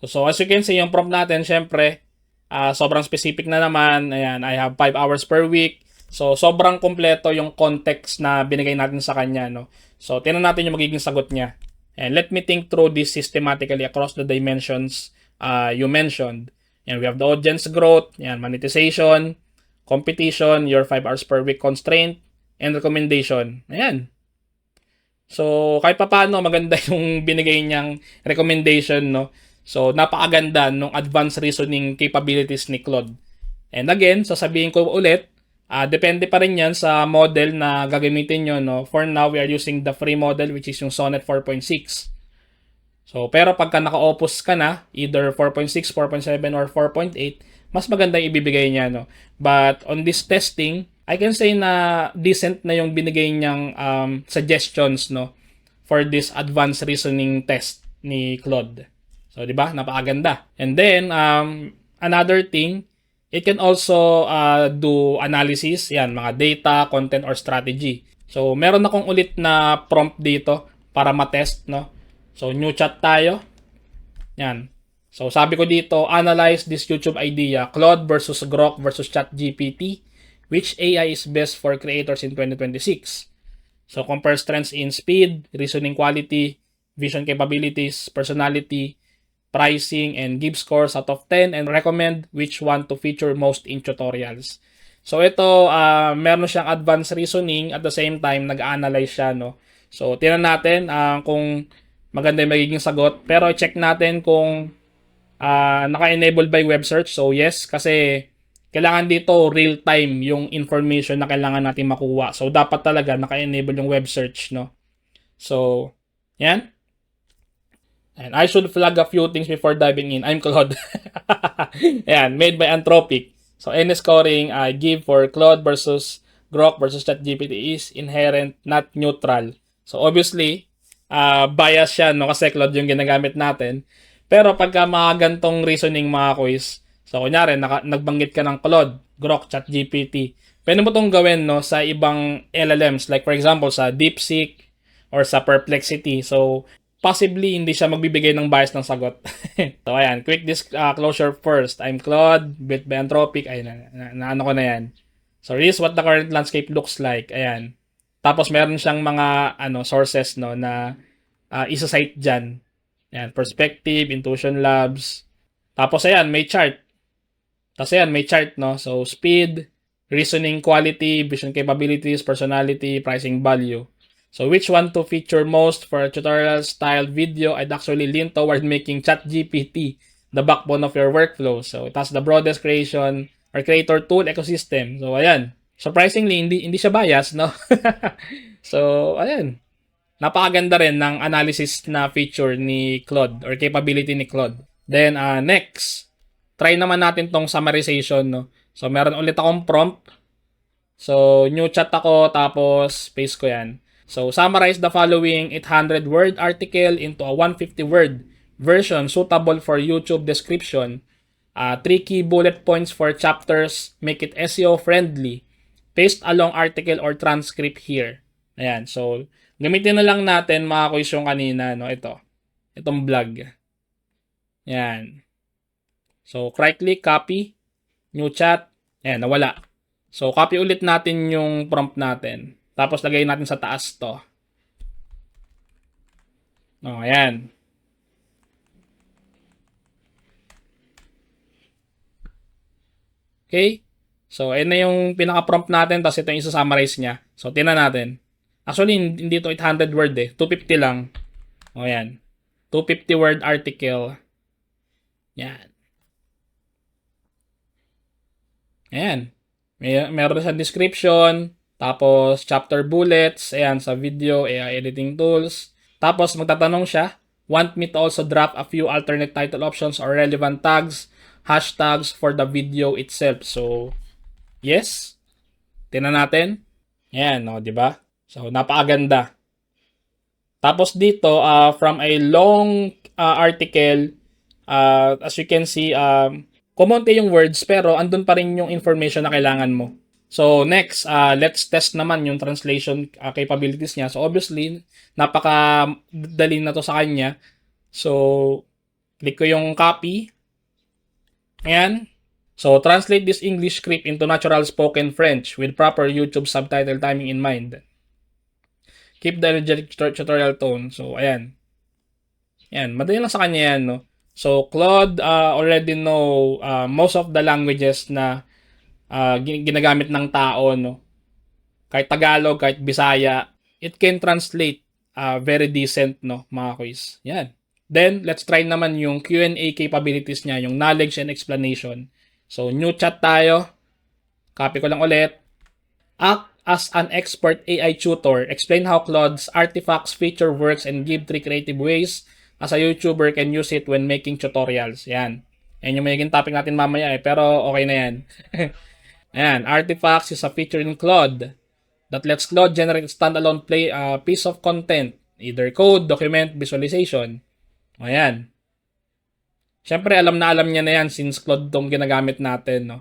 So as you can see, yung prompt natin, syempre, sobrang specific na naman. Ayan, I have 5 hours per week. So, sobrang kompleto yung context na binigay natin sa kanya, no? So, tingnan natin yung magiging sagot niya. And let me think through this systematically across the dimensions you mentioned. And we have the audience growth, yan, monetization, competition, your 5 hours per week constraint, and recommendation. Ayan. So, kahit papaano, maganda yung binigay niyang recommendation, no? So, napakaganda ng advanced reasoning capabilities ni Claude. And again, sasabihin ko ulit, depende pa rin yan sa model na gagamitin nyo, no? For now, we are using the free model, which is yung Sonnet 4.6. So, pero pagka naka-opus ka na, either 4.6, 4.7, or 4.8, mas maganda yung ibibigay niya, no? But on this testing, I can say na decent na yung binigay niyang suggestions, no? For this advanced reasoning test ni Claude. So, di ba? Napakaganda. And then, another thing, it can also do analysis, yan, mga data, content, or strategy. So, meron akong ulit na prompt dito para matest, no? So, new chat tayo. Yan. So, sabi ko dito, analyze this YouTube idea, Claude versus Grok versus ChatGPT. Which AI is best for creators in 2026? So, compare strengths in speed, reasoning quality, vision capabilities, personality, pricing, and give scores out of 10 and recommend which one to feature most in tutorials. So ito, meron siyang advanced reasoning at the same time nag-analyze siya, no? So tingnan natin kung maganda yung magiging sagot, pero check natin kung naka-enable by web search. So yes, kasi kailangan dito real time yung information na kailangan natin makuha. So dapat talaga naka-enable yung web search, no? So yan. And I should flag a few things before diving in. I'm Claude. Ayan, made by Anthropic. So, any scoring I give for Claude versus Grok versus ChatGPT is inherent, not neutral. So, obviously, bias siya, no? Kasi Claude yung ginagamit natin. Pero pagka mga gantong reasoning, mga quiz, so, kunyari, nagbanggit ka ng Claude, Grok, ChatGPT. Pwede mo itong gawin, no, sa ibang LLMs. Like, for example, sa DeepSeek or sa Perplexity. So, possibly hindi siya magbibigay ng bias ng sagot. So ayan, quick disclosure first. I'm Claude, built by Anthropic. Ay, ano ko na yan. So here's what the current landscape looks like. Ayan. Tapos meron siyang mga sources no na isa-cite dyan. Ayan, Perspective, Intuition Labs. Tapos ayan, may chart. Tapos ayan, may chart no. So speed, reasoning quality, vision capabilities, personality, pricing value. So which one to feature most for a tutorial style video? I'd actually lean toward making ChatGPT the backbone of your workflow. So it has the broadest creation or creator tool ecosystem. So ayan. Surprisingly, hindi siya bias, no? So ayan. Napakaganda rin ng analysis na feature ni Claude or capability ni Claude. Then next, try naman natin tong summarization, no? So meron ulit akong prompt. So new chat ako tapos paste ko 'yan. So, summarize the following 800-word article into a 150-word version suitable for YouTube description. 3 key bullet points for chapters. Make it SEO friendly. Paste a long article or transcript here. Ayan. So, gamitin na lang natin mga quiz yung kanina. No? Itong blog. Ayan. So, right-click, copy, new chat. Ayan, nawala. So, copy ulit natin yung prompt natin. Tapos lagay natin sa taas to. Oh, ayan. Okay? So, ayan na yung pinaka-prompt natin. Tapos ito yung isa-summarize niya. So, tingnan natin. Actually, hindi to 800 word eh. 250 lang. O, ayan. 250 word article. Yan. Ayan. Meron sa description. Tapos, chapter bullets, ayan, sa video, AI editing tools. Tapos, magtatanong siya, want me to also drop a few alternate title options or relevant tags, hashtags for the video itself. So, yes. Tingnan natin. Ayan, no, di ba? So, napakaganda. Tapos dito, from a long article, as you can see, kumonti yung words, pero andun pa rin yung information na kailangan mo. So next, let's test naman yung translation capabilities niya. So obviously, napakadali na to sa kanya. So, click ko yung copy. Ayan. So, translate this English script into natural spoken French with proper YouTube subtitle timing in mind. Keep the energetic tutorial tone. So, ayan. Ayan, madali lang sa kanya yan, no? So, Claude already know most of the languages na ginagamit ng tao, no? Kahit Tagalog, kahit Bisaya, it can translate very decent, no, mga quiz. Yan. Then, let's try naman yung Q&A capabilities niya, yung knowledge and explanation. So, new chat tayo. Copy ko lang ulit. Act as an expert AI tutor. Explain how Claude's artifacts feature works and give 3 creative ways as a YouTuber can use it when making tutorials. Yan. Yan yung magiging topic natin mamaya eh, pero okay na yan. Ayan, artifacts is a feature in Claude that lets Claude generate a standalone piece of content, either code, document, visualization. Ayan. Siyempre, alam niya na yan since Claude tong ginagamit natin, no?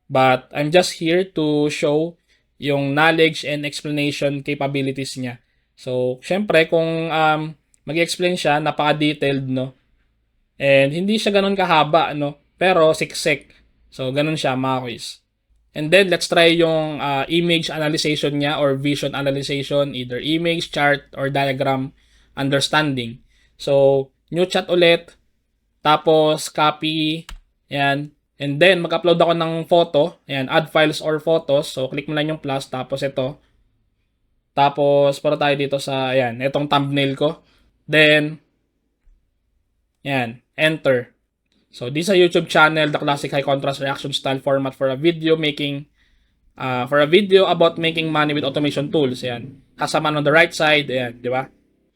But I'm just here to show yung knowledge and explanation capabilities niya. So, siyempre, kung mag-explain siya, napaka-detailed, no? And hindi siya ganun kahaba, no? Pero siksik. So, ganun siya, mga quiz. And then, let's try yung image analyzation niya or vision analyzation, either image, chart, or diagram understanding. So, new chat ulit. Tapos, copy. Yan. And then, mag-upload ako ng photo. Yan, add files or photos. So, click mo lang yung plus. Tapos, ito. Tapos, para tayo dito sa, yan, itong thumbnail ko. Then, yan, enter. So, this is a YouTube channel, the classic high contrast reaction style format for a video about making money with automation tools. Ayan. Kasama on the right side. Ayan, di ba?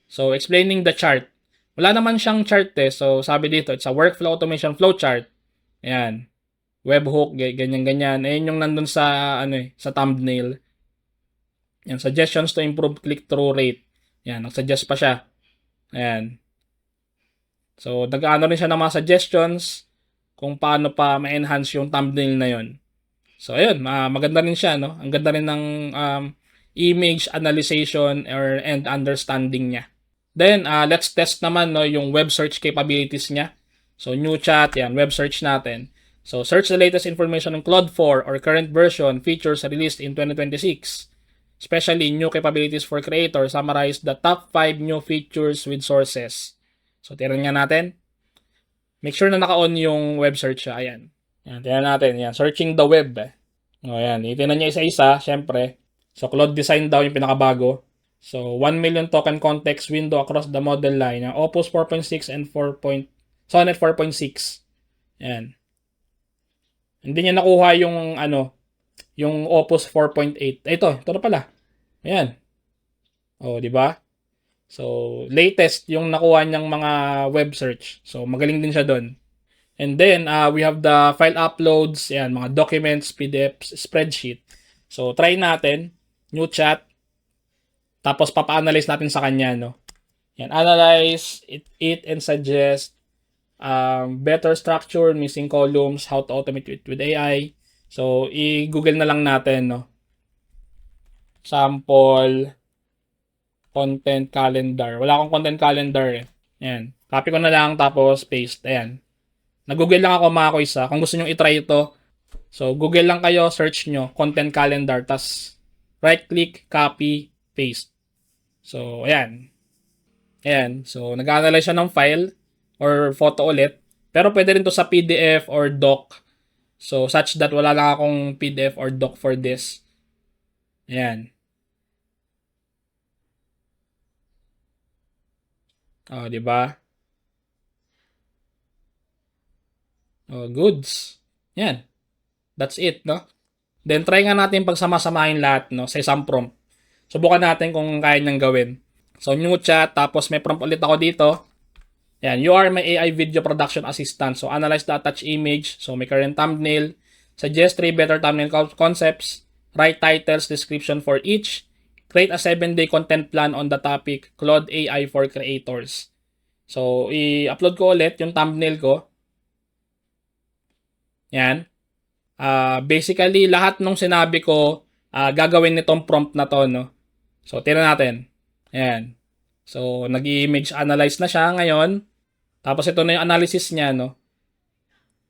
So, explaining the chart. Wala naman siyang chart eh. So, sabi dito, it's a workflow automation flowchart. Ayan. Webhook, ganyan-ganyan. Ayan yung nandun sa, sa thumbnail. Ayan, suggestions to improve click-through rate. Ayan, nag-suggest pa siya. Ayan. So, nag-ano rin siya ng mga suggestions kung paano pa ma-enhance yung thumbnail na yon. So, ayun, maganda rin siya, no? Ang ganda rin ng image analyzation and understanding niya. Then, let's test naman no, yung web search capabilities niya. So, new chat, yan, web search natin. So, search the latest information on Claude 4 or current version features released in 2026. Especially new capabilities for creators, summarize the top 5 new features with sources. So, tiran nga natin. Make sure na naka-on yung web search siya. Ayan. Yan, tingnan natin. Yan, searching the web. O, yan. Itingnan niya isa-isa, syempre. So, Claude Design daw yung pinakabago. So, 1 million token context window across the model line. Opus 4.6 and Sonnet 4.6. Yan. Hindi niya nakuha yung yung Opus 4.8. Ito na pala. Ayan. Oh, di ba? So, latest yung nakuha niyang mga web search. So, magaling din siya doon. And then, we have the file uploads, yan, mga documents, PDFs, spreadsheet. So, try natin. New chat. Tapos, papa-analyze natin sa kanya, no? Yan, analyze it and suggest better structure, missing columns, how to automate it with AI. So, i-google na lang natin, no? Sample content calendar. Wala akong content calendar eh. Ayan. Copy ko na lang tapos paste. Ayan. Nag-google lang ako mga kuys. Kung gusto nyo i-try ito, so Google lang kayo, search nyo, content calendar, tas right click, copy, paste. So, ayan. Ayan. So, nag-analyze siya ng file or photo ulit. Pero pwede rin to sa PDF or doc. So, such that wala lang akong PDF or doc for this. Ayan. Oh, di ba? Oh, goods. Yan. That's it, no? Then, try nga natin pagsama-samahin lahat, no? Sa isang prompt. Subukan natin kung kaya niyang gawin. So, new chat, tapos may prompt ulit ako dito. Yan, you are my AI video production assistant. So, analyze the attached image. So, may current thumbnail. Suggest 3 better thumbnail concepts. Write titles, description for each. Create a 7-day content plan on the topic, Claude AI for creators. So, i-upload ko ulit yung thumbnail ko. Yan. Basically, lahat ng sinabi ko, gagawin nitong prompt na to, no? So, tira natin. Ayan. So, nag-image analyze na siya ngayon. Tapos, ito na yung analysis niya, no?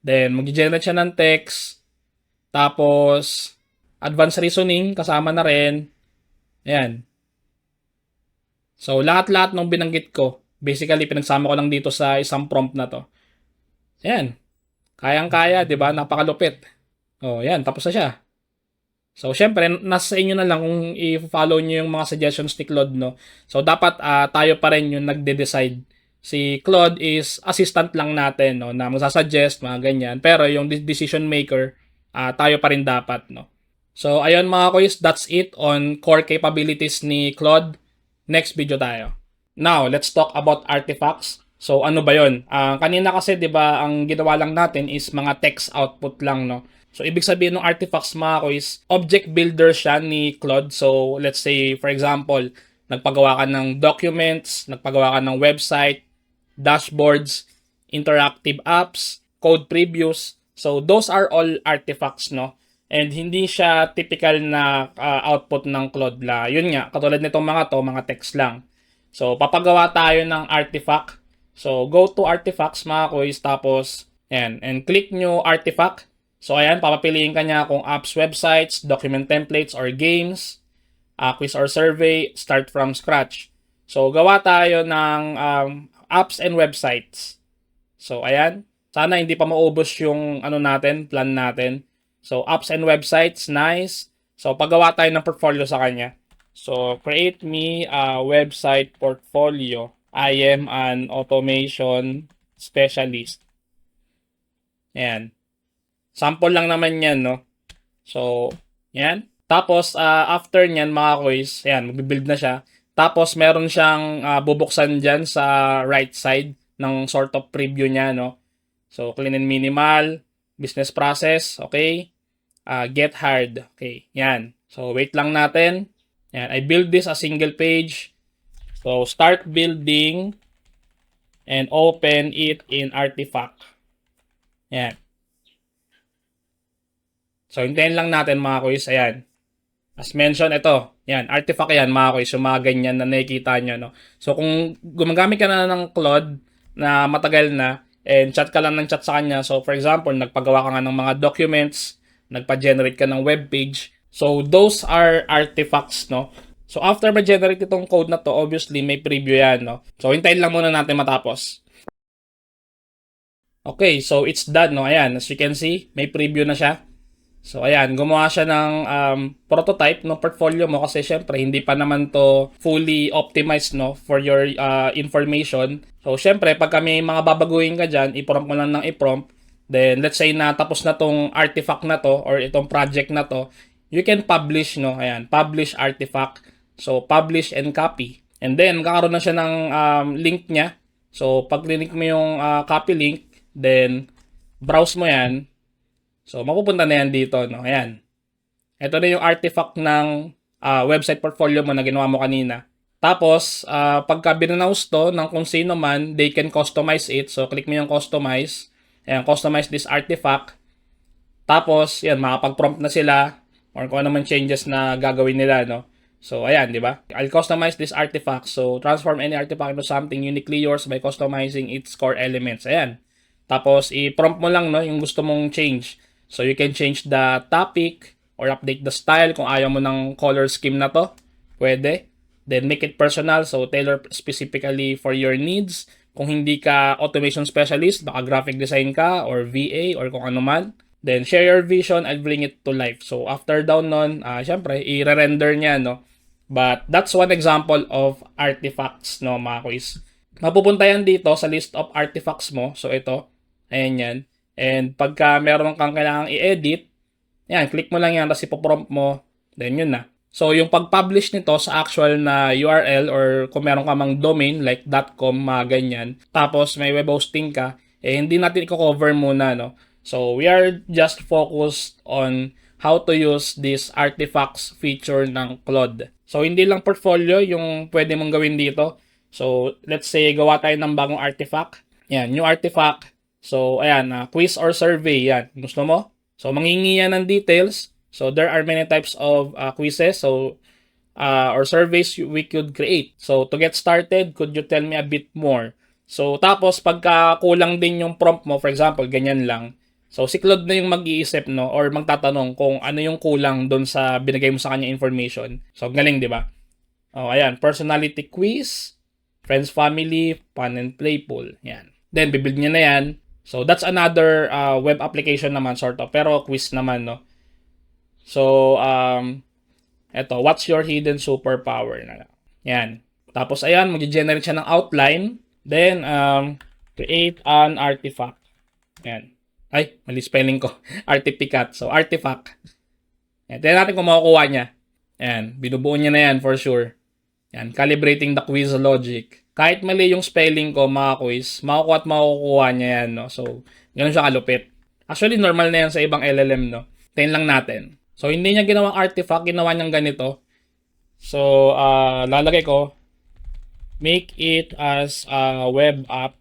Then, mag-generate siya ng text. Tapos, advanced reasoning, kasama na rin. Ayan. So, lahat-lahat ng binanggit ko, basically, pinagsama ko lang dito sa isang prompt na to. Ayan. Kayang-kaya, di ba? Napakalupit. Oh, ayan. Tapos na siya. So, syempre, nasa inyo na lang kung i-follow nyo yung mga suggestions ni Claude, no? So, dapat tayo pa rin yung nagde-decide. Si Claude is assistant lang natin, no? Na masasuggest, mga ganyan. Pero yung decision maker, tayo pa rin dapat, no? So, ayun mga kuys, that's it on core capabilities ni Claude. Next video tayo. Now, let's talk about artifacts. So, ano ba yun? Kanina kasi, di ba, ang ginawa lang natin is mga text output lang, no? So, ibig sabihin ng artifacts mga kuys, object builder siya ni Claude. So, let's say, for example, nagpagawa ka ng documents, nagpagawa ka ng website, dashboards, interactive apps, code previews. So, those are all artifacts, no? And hindi siya typical na output ng Claude la. Yun nga, katulad nitong mga text lang. So, papagawa tayo ng artifact. So, go to artifacts mga kuys, tapos, ayan, and click nyo artifact. So, ayan, papapiliin ka niya kung apps, websites, document templates, or games, quiz or survey, start from scratch. So, gawa tayo ng apps and websites. So, ayan, sana hindi pa maubos yung plan natin. So, apps and websites, nice. So, paggawa tayo ng portfolio sa kanya. So, create me a website portfolio. I am an automation specialist. Ayan. Sample lang naman yan, no? So, yan. Tapos, after nyan, mga kuys, ayan, magbibuild na siya. Tapos, meron siyang bubuksan dyan sa right side ng sort of preview niya, no? So, clean and minimal, business process, okay? Get hard. Okay, yan. So, wait lang natin. Yan, I build this a single page. So, start building and open it in artifact. Yan. So, hintayin lang natin mga kuys. Ayan. As mentioned, ito, yan, artifact yan, mga kuys, yung mga ganyan na nakikita nyo, no? So, kung gumagamit ka na ng Claude na matagal na, and chat ka lang ng chat sa kanya, so for example, nagpagawa ka nga ng mga documents, nagpa-generate ka ng web page, so those are artifacts, no? So, after ma-generate itong code na to, obviously, may preview yan, no? So, hintayin lang muna natin matapos. Okay, so it's done, no? Ayan, as you can see, may preview na siya. So, ayan, gumawa siya ng prototype ng portfolio mo kasi syempre, hindi pa naman to fully optimized, no, for your information. So, syempre, pag may mga babaguhin ka dyan, i-prompt mo lang ng i-prompt. Then, let's say na tapos na tong artifact na to or itong project na to, you can publish, no? Ayan, publish artifact. So, publish and copy. And then, kakaroon na siya ng link niya. So, pag link mo yung copy link, then, browse mo yan. So, mapupunta na yan dito, no? Ayan. Ito na yung artifact ng website portfolio mo na ginawa mo kanina. Tapos, pagka binannounce to ng kung sino man, they can customize it. So, click mo yung customize. Ayan, customize this artifact. Tapos, yan, makapag-prompt na sila or kung ano man changes na gagawin nila, no? So, ayan, di ba? I'll customize this artifact. So, transform any artifact into something uniquely yours by customizing its core elements. Ayan. Tapos, i-prompt mo lang, no, yung gusto mong change. So, you can change the topic or update the style kung ayaw mo ng color scheme na to. Pwede. Then, make it personal. So, tailor specifically for your needs. Kung hindi ka automation specialist, baka graphic design ka or VA or kung ano man. Then, share your vision and bring it to life. So, after down nun, syempre, i-render niya, no? But, that's one example of artifacts, no, mga quiz. Mapupunta yan dito sa list of artifacts mo. So, ito. Ayan yan. And pagka meron kang kailangang i-edit, yan, click mo lang yan, tapos ipoprompt mo, then yun na. So, yung pag-publish nito sa actual na URL or kung meron ka mang domain like .com, mga ganyan, tapos may web hosting ka, eh hindi natin i-cover muna, no? So, we are just focused on how to use this artifacts feature ng Claude. So, hindi lang portfolio yung pwede mong gawin dito. So, let's say, gawa tayo ng bagong artifact. Yan, new artifact. So, ayan, quiz or survey, yan. Gusto mo? So, mangingi yan ng details. So, there are many types of quizzes or surveys we could create. So, to get started, could you tell me a bit more? So, tapos, pagka kulang din yung prompt mo, for example, ganyan lang. So, si Claude na yung mag-iisip, no? Or magtatanong kung ano yung kulang doon sa binigay mo sa kanya information. So, galing, di ba? Oh, ayan, personality quiz, friends, family, fun and playful. Yan. Then, bibuild niya na yan. So, that's another web application naman, sort of. Pero, quiz naman, no? So, eto, what's your hidden superpower? Yan. Tapos, ayan, mag-generate siya ng outline. Then, create an artifact. Yan. Ay, mali spelling ko. Artifact. So, artifact. Yan. Tignan natin kung makukuha niya. Yan. Binubuo niya na yan, for sure. Yan. Calibrating the quiz logic. Kahit mali yung spelling ko, mga quiz, makukuha at makukuha niya yan, no? So, ganun siya kalupit. Actually, normal na yan sa ibang LLM, no? Tingnan lang natin. So, hindi niya ginawang artifact, ginawa niyang ganito. So, lalagay ko, make it as a web app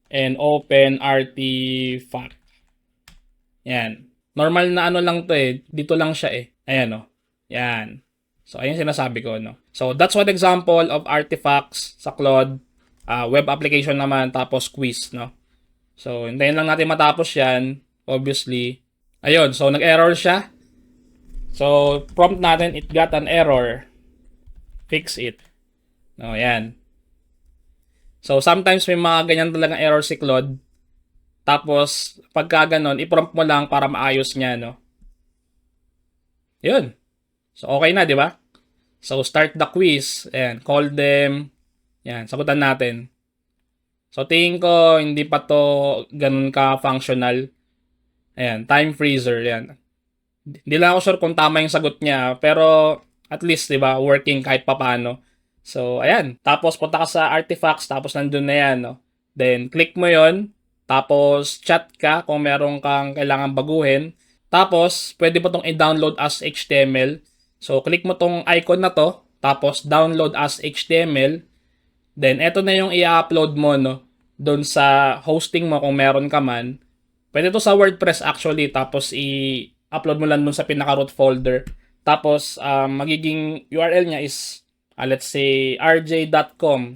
and open artifact. Yan. Normal na ano lang to eh. Dito lang siya eh. Ayan, no? Yan. So, ayun sinasabi ko, no? So, that's one example of artifacts sa Claude. Web application naman, tapos quiz, no? So, hintayin lang natin matapos yan. Obviously. Ayun, so nag-error siya. So, prompt natin, it got an error. Fix it. No, yan. So, sometimes may mga ganyan talagang error si Claude. Tapos, pagka ganon, i-prompt mo lang para maayos niya, no? Yun. So, okay na, di ba? So, start the quiz. Ayan, call them. Yan, sagutan natin. So, tingin ko, hindi pa to ganun ka-functional. Ayan, time freezer. Yan. Hindi lang ako sure kung tama yung sagot niya. Pero, at least, di ba, working kahit papano. So, ayan. Tapos, punta ka sa artifacts. Tapos, nandun na yan, no? Then, click mo yon. Tapos, chat ka kung meron kang kailangan baguhin. Tapos, pwede mo tong i-download as HTML. So, click mo tong icon na to, tapos download as HTML. Then, eto na yung i-upload mo, no? Doon sa hosting mo kung meron ka man. Pwede to sa WordPress actually, tapos i-upload mo lang doon sa pinaka-root folder. Tapos, magiging URL niya is, let's say, rj.com/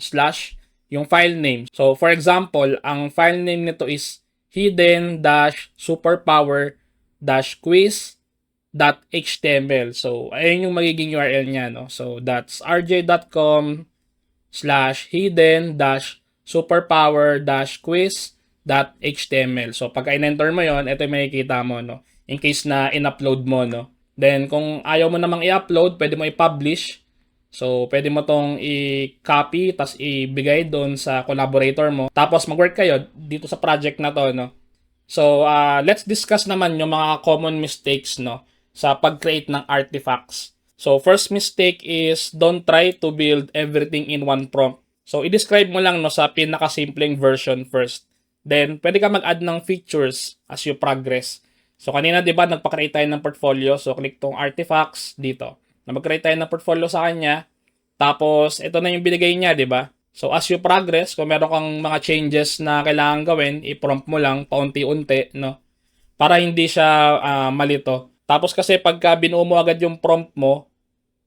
yung file name. So, for example, ang file name nito is hidden-superpower-quiz.html. So, ayun yung magiging URL niya, no? So, that's rj.com/hidden-superpower-quiz.html. So, pag in-enter mo yon, ito yung makikita mo, no? In case na in-upload mo, no? Then, kung ayaw mo namang i-upload, pwede mo i-publish. So, pwede mo tong i-copy, tas ibigay doon sa collaborator mo. Tapos, mag-work kayo dito sa project na to, no? So, let's discuss naman yung mga common mistakes, no, sa pag-create ng artifacts. So, first mistake is don't try to build everything in one prompt. So, i-describe mo lang, no, sa pinakasimpleng version first. Then, pwede ka mag-add ng features as you progress. So, kanina, di ba, nagpa-create tayo ng portfolio. So, click tong artifacts dito. Na mag-create tayo ng portfolio sa kanya. Tapos, ito na yung binigay niya, di ba? So, as you progress, kung meron kang mga changes na kailangan gawin, i-prompt mo lang paunti-unti, no? Para hindi siya malito. Tapos kasi pagka binuo mo agad yung prompt mo,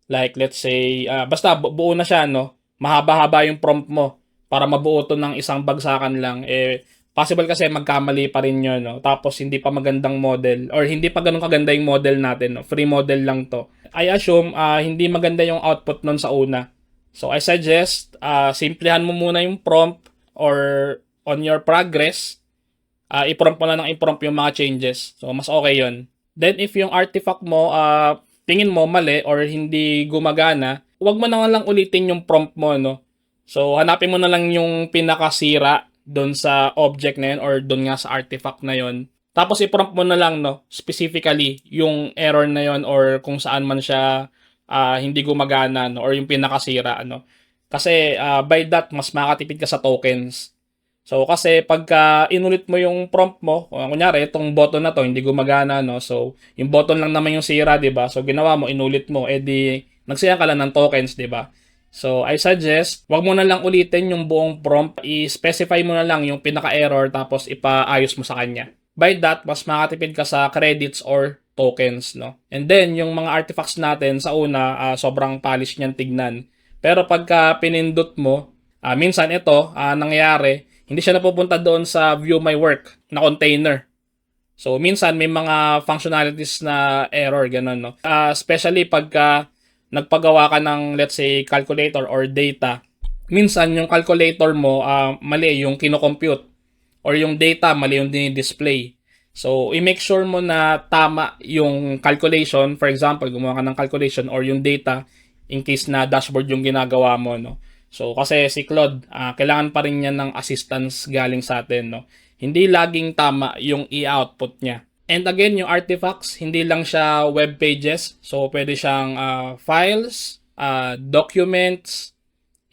like let's say, basta buo na siya, no? Mahaba-haba yung prompt mo para mabuo to ng isang bagsakan lang. Possible kasi magkamali pa rin yun, no? Tapos hindi pa magandang model or hindi pa ganun kaganda yung model natin, no? Free model lang to. I assume hindi maganda yung output nun sa una. So I suggest simplihan mo muna yung prompt or on your progress, i-prompt mo na ng i-prompt yung mga changes. So mas okay yun. Then if yung artifact mo tingin mo mali or hindi gumagana, huwag mo na lang ulitin yung prompt mo, no? So hanapin mo na lang yung pinakasira doon sa object na yun or doon nga sa artifact na yun. Tapos i-prompt mo na lang, no, specifically yung error na yun or kung saan man siya hindi gumagana, no, or yung pinakasira, ano. Kasi by that mas makakatipid ka sa tokens. So kasi pagka inulit mo yung prompt mo, kunyari itong button na to hindi gumagana, no. So yung button lang naman yung sira, 'di ba? So ginawa mo, inulit mo, edi nagsayang ka lang ng tokens, 'di ba? So I suggest, wag mo na lang ulitin yung buong prompt, i-specify mo na lang yung pinaka-error tapos ipaayos mo sa kanya. By that, mas makatipid ka sa credits or tokens, no? And then, yung mga artifacts natin sa una, sobrang polish niyan tignan. Pero pagka pinindot mo, minsan ito, nangyayari, hindi siya napupunta doon sa view my work na container. So, minsan may mga functionalities na error, ganun, no? Especially pagka nagpagawa ka ng, let's say, calculator or data. Minsan, yung calculator mo, mali yung kinocompute or yung data, mali yung dinidisplay. So, i-make sure mo na tama yung calculation. For example, gumawa ka ng calculation or yung data in case na dashboard yung ginagawa mo, no? So, kasi si Claude, kailangan pa rin niya ng assistance galing sa atin, no? Hindi laging tama yung i-output niya. And again, yung artifacts, hindi lang siya web pages. So, pwede siyang files, documents,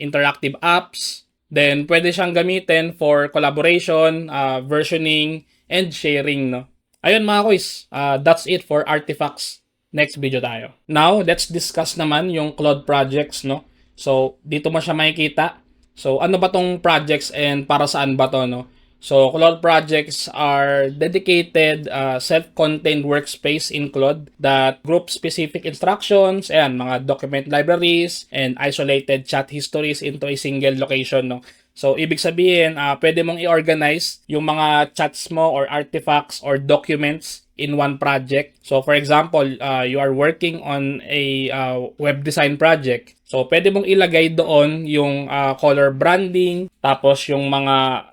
interactive apps. Then, pwede siyang gamitin for collaboration, versioning, and sharing, no? Ayun mga kuys, that's it for artifacts. Next video tayo. Now, let's discuss naman yung Claude projects, no? So, dito mo siya makikita. So, ano ba tong projects and para saan ba to, no? So, Claude projects are dedicated, self-contained workspace in Claude that group specific instructions, and mga document libraries, and isolated chat histories into a single location, no? So, ibig sabihin, pwede mong i-organize yung mga chats mo or artifacts or documents in one project. So, for example, you are working on a web design project. So, pwede mong ilagay doon yung color branding, tapos yung mga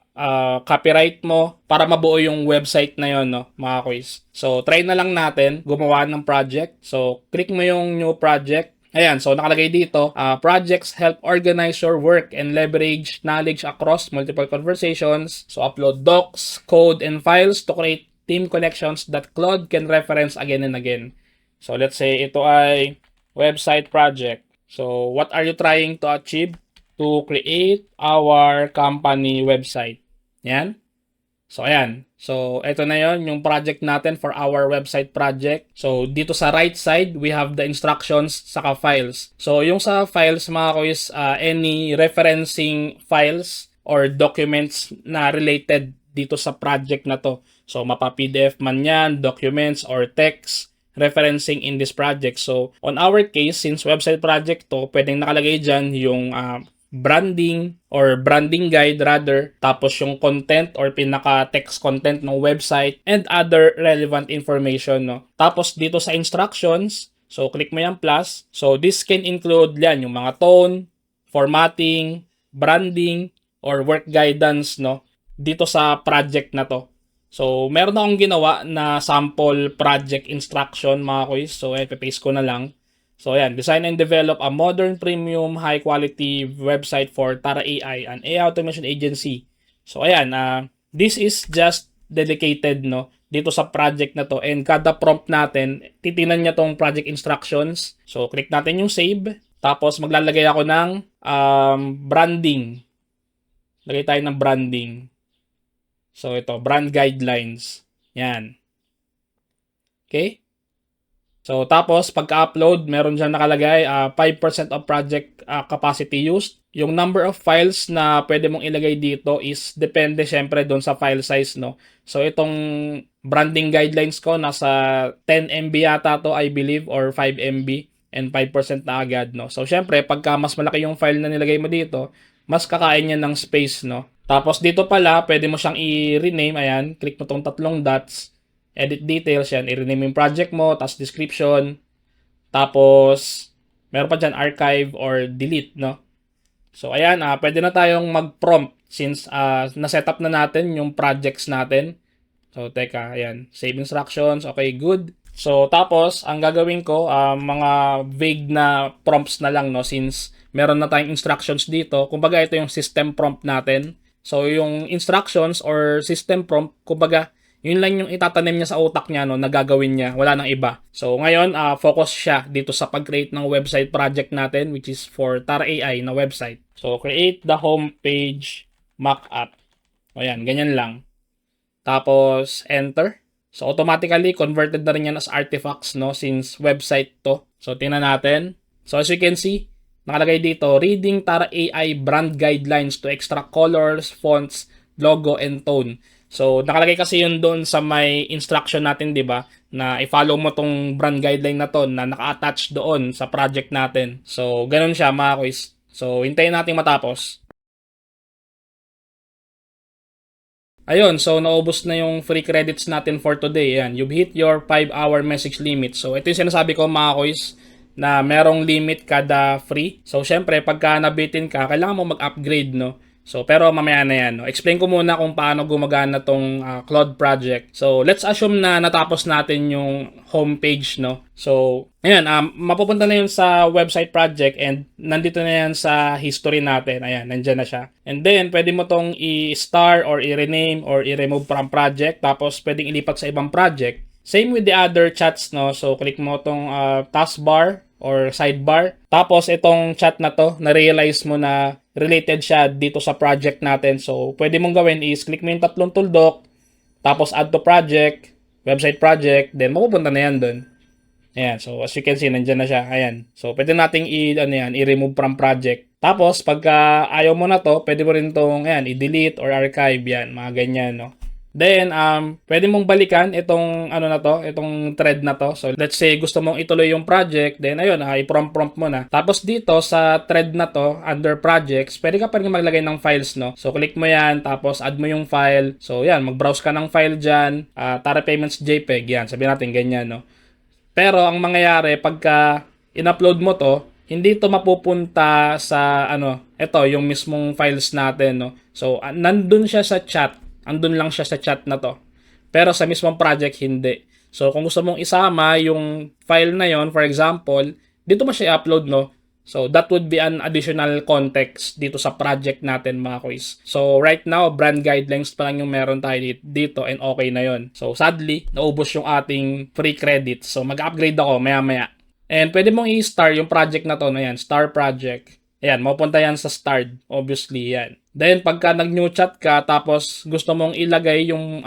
copyright mo para mabuo yung website na yon, no, mga quiz. So, try na lang natin gumawa ng project. So, click mo yung new project. Ayan, so nakalagay dito, projects help organize your work and leverage knowledge across multiple conversations. So, upload docs, code, and files to create team connections that Claude can reference again and again. So, let's say ito ay website project. So, what are you trying to achieve? To create our company website. Yan. So, ayan. So, ito na yon yung project natin for our website project. So, dito sa right side, we have the instructions saka files. So, yung sa files, mga kuys, any referencing files or documents na related dito sa project na to. So, mapa-PDF man yan, documents or text, referencing in this project. So, on our case, since website project to, pwedeng nakalagay dyan yung branding or branding guide rather, tapos yung content or pinaka-text content ng website and other relevant information, no? Tapos dito sa instructions, so click mo yung plus. So this can include yan, yung mga tone, formatting, branding, or work guidance, no? Dito sa project na to. So meron akong ginawa na sample project instruction mga quiz. So paste ko na lang. So ayan, design and develop a modern premium high quality website for Tara AI, an AI automation agency. So ayan, this is just dedicated no dito sa project na to, and kada prompt natin titinan niya tong project instructions. So click natin yung save, tapos maglalagay ako ng branding. Lagay tayo ng branding. So ito, brand guidelines. Yan. Okay? So, tapos, pagka-upload, meron dyan nakalagay 5% of project capacity used. Yung number of files na pwede mong ilagay dito is depende syempre doon sa file size, no? So, itong branding guidelines ko, nasa 10 MB yata to, I believe, or 5 MB, and 5% na agad, no? So, syempre, pagka mas malaki yung file na nilagay mo dito, mas kakain yan ng space, no? Tapos, dito pala, pwede mo siyang i-rename, ayan, click mo tong tatlong dots, edit details yan, i-rename yung project mo, tapos description, tapos meron pa dyan archive or delete, no? So ayan, pwede na tayong mag-prompt since na-setup na natin yung projects natin. So teka, ayan, save instructions, okay, good. So tapos, ang gagawin ko, mga vague na prompts na lang, no, since meron na tayong instructions dito. Kumbaga ito yung system prompt natin. So yung instructions or system prompt, kumbaga yun lang yung itatanim niya sa utak niya, no, na gagawin niya. Wala nang iba. So, ngayon, focus siya dito sa pag-create ng website project natin, which is for Tara AI na website. So, create the homepage mockup. O yan, ganyan lang. Tapos, enter. So, automatically, converted na rin yan as artifacts, no, since website to. So, tingnan natin. So, as you can see, nakalagay dito, reading Tara AI brand guidelines to extract colors, fonts, logo, and tone. So, nakalagay kasi yun doon sa may instruction natin, di ba? Na i-follow mo tong brand guideline na to na naka-attach doon sa project natin. So, ganun siya mga quiz. So, hintayin natin matapos. Ayun, so naubos na yung free credits natin for today. Yan, you've hit your 5-hour message limit. So, ito yung sinasabi ko mga quiz na merong limit kada free. So, syempre, pagka nabitin ka, kailangan mo mag-upgrade, no? So, pero mamaya na yan. No? Explain ko muna kung paano gumagana tong Claude project. So, let's assume na natapos natin yung homepage, no? So, ayan, mapupunta na yun sa website project and nandito na yan sa history natin. Ayan, nandyan na siya. And then, pwede mo tong i-star or i-rename or i-remove from project. Tapos, pwedeng ilipat sa ibang project. Same with the other chats, no? So, click mo tong taskbar or sidebar. Tapos, itong chat na to, na-realize mo na related siya dito sa project natin. So, pwede mong gawin is click mo yung tatlong tuldok, tapos add to project, website project, then mapupunta na yan dun. Ayan. So, as you can see, nandyan na siya. Ayan. So, pwede nating i-remove from project. Tapos, pagka ayaw mo na to, pwede mo rin tong, ayan, i-delete or archive yan. Mga ganyan, no? Then, pwede mong balikan itong itong thread na to. So, let's say gusto mong ituloy yung project, then ayun, i-prompt mo na. Tapos dito sa thread na to, under projects, pwede ka pa rin maglagay ng files, no? So, click mo yan, tapos add mo yung file. So, yan, mag-browse ka ng file dyan, Tara Payments JPEG, yan, sabihin natin ganyan, no? Pero, ang mangyayari, pagka in-upload mo to, hindi to mapupunta sa, ito, yung mismong files natin, no? So, nandun siya sa chat. Andun lang siya sa chat na to. Pero sa mismong project, hindi. So, kung gusto mong isama yung file na yon, for example, dito mo siya i-upload, no? So, that would be an additional context dito sa project natin, mga quiz. So, right now, brand guidelines pa lang yung meron tayo dito and okay na yon. So, sadly, naubos yung ating free credits. So, mag-upgrade ako maya-maya. And pwede mong i-star yung project na to, na yan, star project. Ayan, mapunta yan sa start, obviously, yan. Then, pagka nag-new chat ka, tapos gusto mong ilagay yung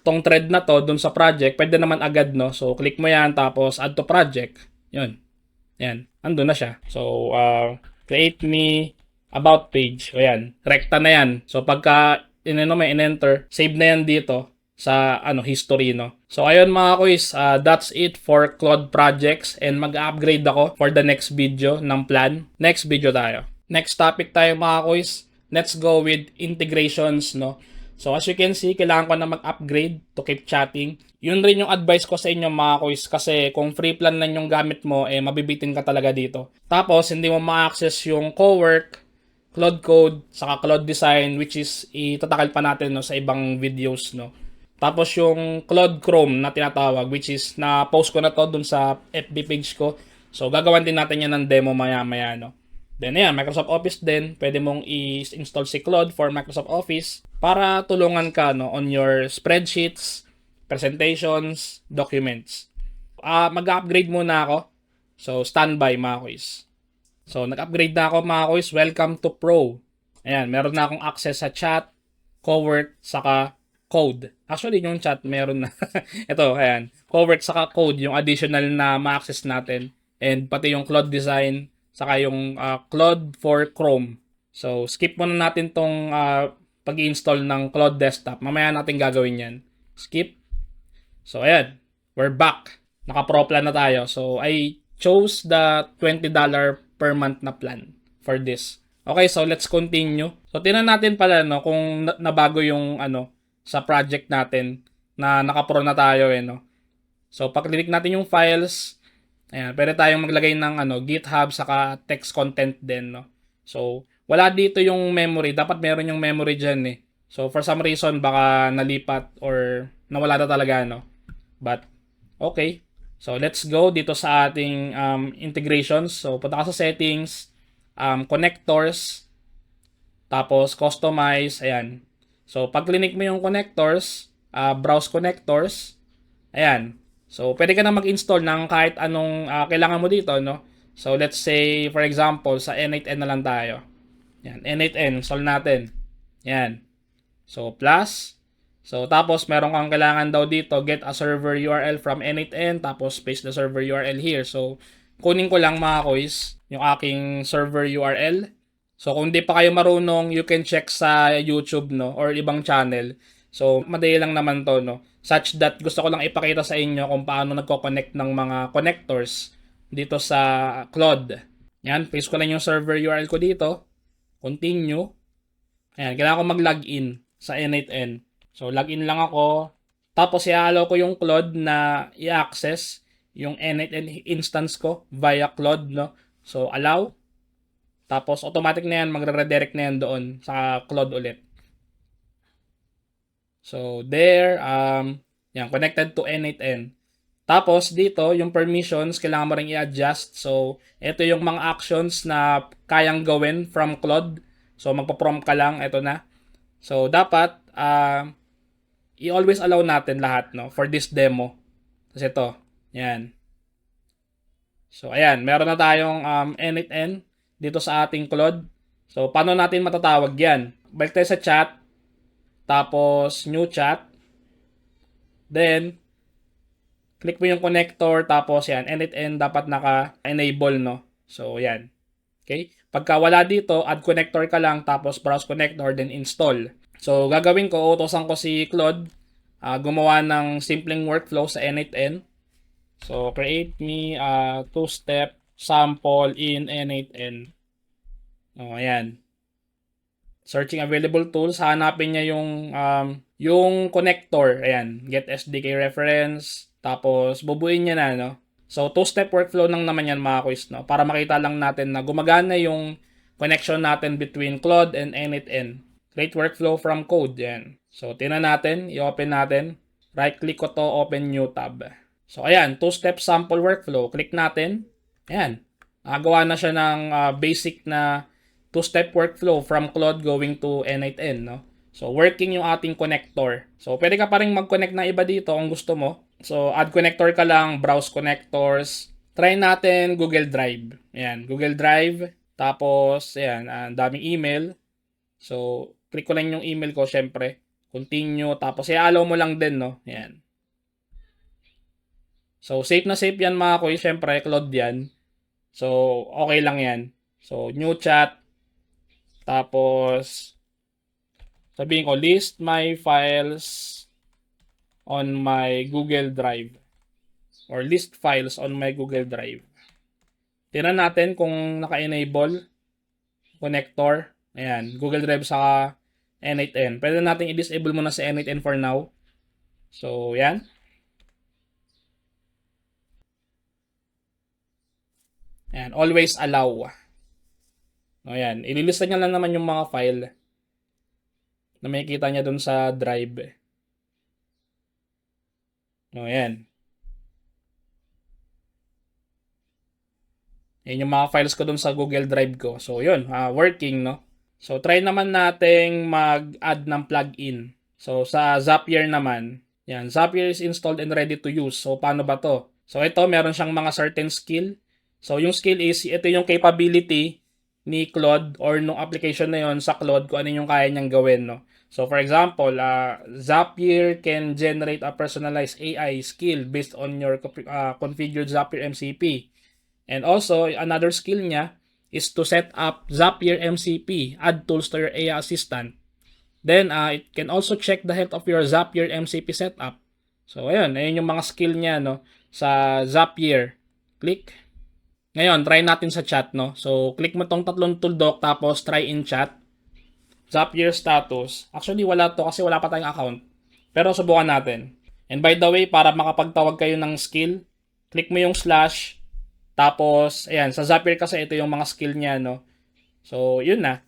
tong thread na to dun sa project, pwede naman agad, no? So, click mo yan, tapos add to project. Yun. Yan. Andun na siya. So, create me about page. O yan. Rekta na yan. So, pagka in-enter, save na yan dito. sa history, no. So ayun mga kuys, that's it for Claude projects, and mag-upgrade ako for the next video ng plan. Next video tayo. Next topic tayo mga kuys. Let's go with integrations, no. So as you can see, kailangan ko na mag-upgrade to keep chatting. Yun rin yung advice ko sa inyo mga kuys, kasi kung free plan lang yung gamit mo, mabibitin ka talaga dito. Tapos hindi mo ma-access yung Cowork, Claude Code, saka Claude Design, which is itatakal pa natin, no, sa ibang videos, no. Tapos yung Claude Chrome na tinatawag, which is na-post ko na to dun sa FB page ko. So gagawan din natin yan ng demo maya-maya, no. Then ayan, Microsoft Office din, pwede mong i-install si Claude for Microsoft Office para tulungan ka, no, on your spreadsheets, presentations, documents. Mag-upgrade muna ako. So standby mga kuys. So nag-upgrade na ako mga kuys. Welcome to Pro. Ayan, meron na akong access sa chat, Cowork, saka Code. Actually, yung chat meron na. Ito, ayan. Cowork saka Code, yung additional na ma-access natin. And pati yung Claude Design, saka yung Claude for Chrome. So, skip muna natin tong pag-i-install ng Claude Desktop. Mamaya natin gagawin yan. Skip. So, ayan. We're back. Naka-pro plan na tayo. So, I chose the $20 per month na plan for this. Okay, so let's continue. So, tingnan natin pala, no, kung nabago yung sa project natin na naka-pro na tayo, no. So, pag-click natin yung files, ayan, pwede tayong maglagay ng GitHub saka text content din, no. So, wala dito yung memory. Dapat meron yung memory dyan, eh. So, for some reason, baka nalipat or nawala na talaga, no. But, okay. So, let's go dito sa ating integrations. So, punta ka sa settings, connectors, tapos customize, ayan. So, pag clinic mo yung connectors, browse connectors, ayan. So, pwede ka na mag-install ng kahit anong kailangan mo dito, no? So, let's say, for example, sa N8N na lang tayo. Ayan, N8N, install natin. Ayan. So, plus. So, tapos, meron kang kailangan daw dito, get a server URL from N8N, tapos paste the server URL here. So, kunin ko lang mga kuys, yung aking server URL. So, kung di pa kayo marunong, you can check sa YouTube, no, or ibang channel. So, madali lang naman to, no. Such that gusto ko lang ipakita sa inyo kung paano nagko-connect ng mga connectors dito sa Claude. Yan, paste ko lang yung server URL ko dito. Continue. Ayan, kailangan ko mag-login sa N8N. So, login lang ako. Tapos, i-allow ko yung Claude na i-access yung N8N instance ko via Claude, no. So, allow. Tapos, automatic na yan, magre-redirect na yan doon sa Claude ulit. So, there, yan, connected to N8N. Tapos, dito, yung permissions, kailangan mo rin i-adjust. So, ito yung mga actions na kayang gawin from Claude. So, magpa-prompt ka lang, ito na. So, dapat, i-always allow natin lahat, no, for this demo. Kasi ito, yan. So, ayan, meron na tayong N8N dito sa ating Claude. So, paano natin matatawag yan? Balik tayo sa chat. Tapos, new chat. Then, click mo yung connector. Tapos, yan, N8N dapat naka-enable, no? So, yan. Okay? Pagka wala dito, add connector ka lang. Tapos, browse connector, then install. So, gagawin ko, utosan ko si Claude. Gumawa ng simpleng workflow sa N8N. So, create me a two-step sample in N8N. O, ayan. Searching available tools, hanapin niya yung connector. Ayan, get SDK reference. Tapos, bubuin niya na, no? So, two-step workflow lang naman yan mga quiz, no? Para makita lang natin na gumagana yung connection natin between Claude and N8N. Create workflow from code, yan. So, tingnan natin, i-open natin. Right-click ko to, open new tab. So, ayan, two-step sample workflow. Click natin. Ayan. Nagawa na siya ng basic na two-step workflow from Claude going to N8N, no? So, working yung ating connector. So, pwede ka pa rin mag-connect na iba dito kung gusto mo. So, add connector ka lang, browse connectors. Try natin Google Drive. Ayan, Google Drive. Tapos, ayan, ang daming email. So, click ko lang yung email ko, syempre. Continue. Tapos, i-allow mo lang din, no? Ayan. So, safe na safe yan mga kuy. Syempre, Claude yan. So, okay lang yan. So, new chat. Tapos, sabihin ko, list my files on my Google Drive or list files on my Google Drive. Tingnan natin kung naka-enable connector. Ayan, Google Drive sa N8N. Pwede natin i-disable muna sa N8N for now. So, yan. Ayan, always allow. Ayan, ililista niya lang naman yung mga file na makikita niya dun sa drive. Ayan. Yan yung mga files ko dun sa Google Drive ko. So, yun, working, no? So, try naman nating mag-add ng plugin. So, sa Zapier naman, yan, Zapier is installed and ready to use. So, paano ba to? So, ito, meron siyang mga certain skill. So, yung skill is, ito yung capability ni Claude or nung application na yon sa Claude kung ano yung kaya niyang gawin, no? So, for example, Zapier can generate a personalized AI skill based on your configured Zapier MCP. And also, another skill niya is to set up Zapier MCP, add tools to your AI assistant. Then, it can also check the health of your Zapier MCP setup. So, ayun yung mga skill niya, no, sa Zapier. Click. Ngayon, try natin sa chat, no. So, click mo tong tatlong tuldok, tapos try in chat. Zapier status. Actually, wala to kasi wala pa tayong account. Pero subukan natin. And by the way, para makapagtawag kayo ng skill, click mo yung slash. Tapos, ayan, sa Zapier kasi ito yung mga skill niya, no. So, yun na.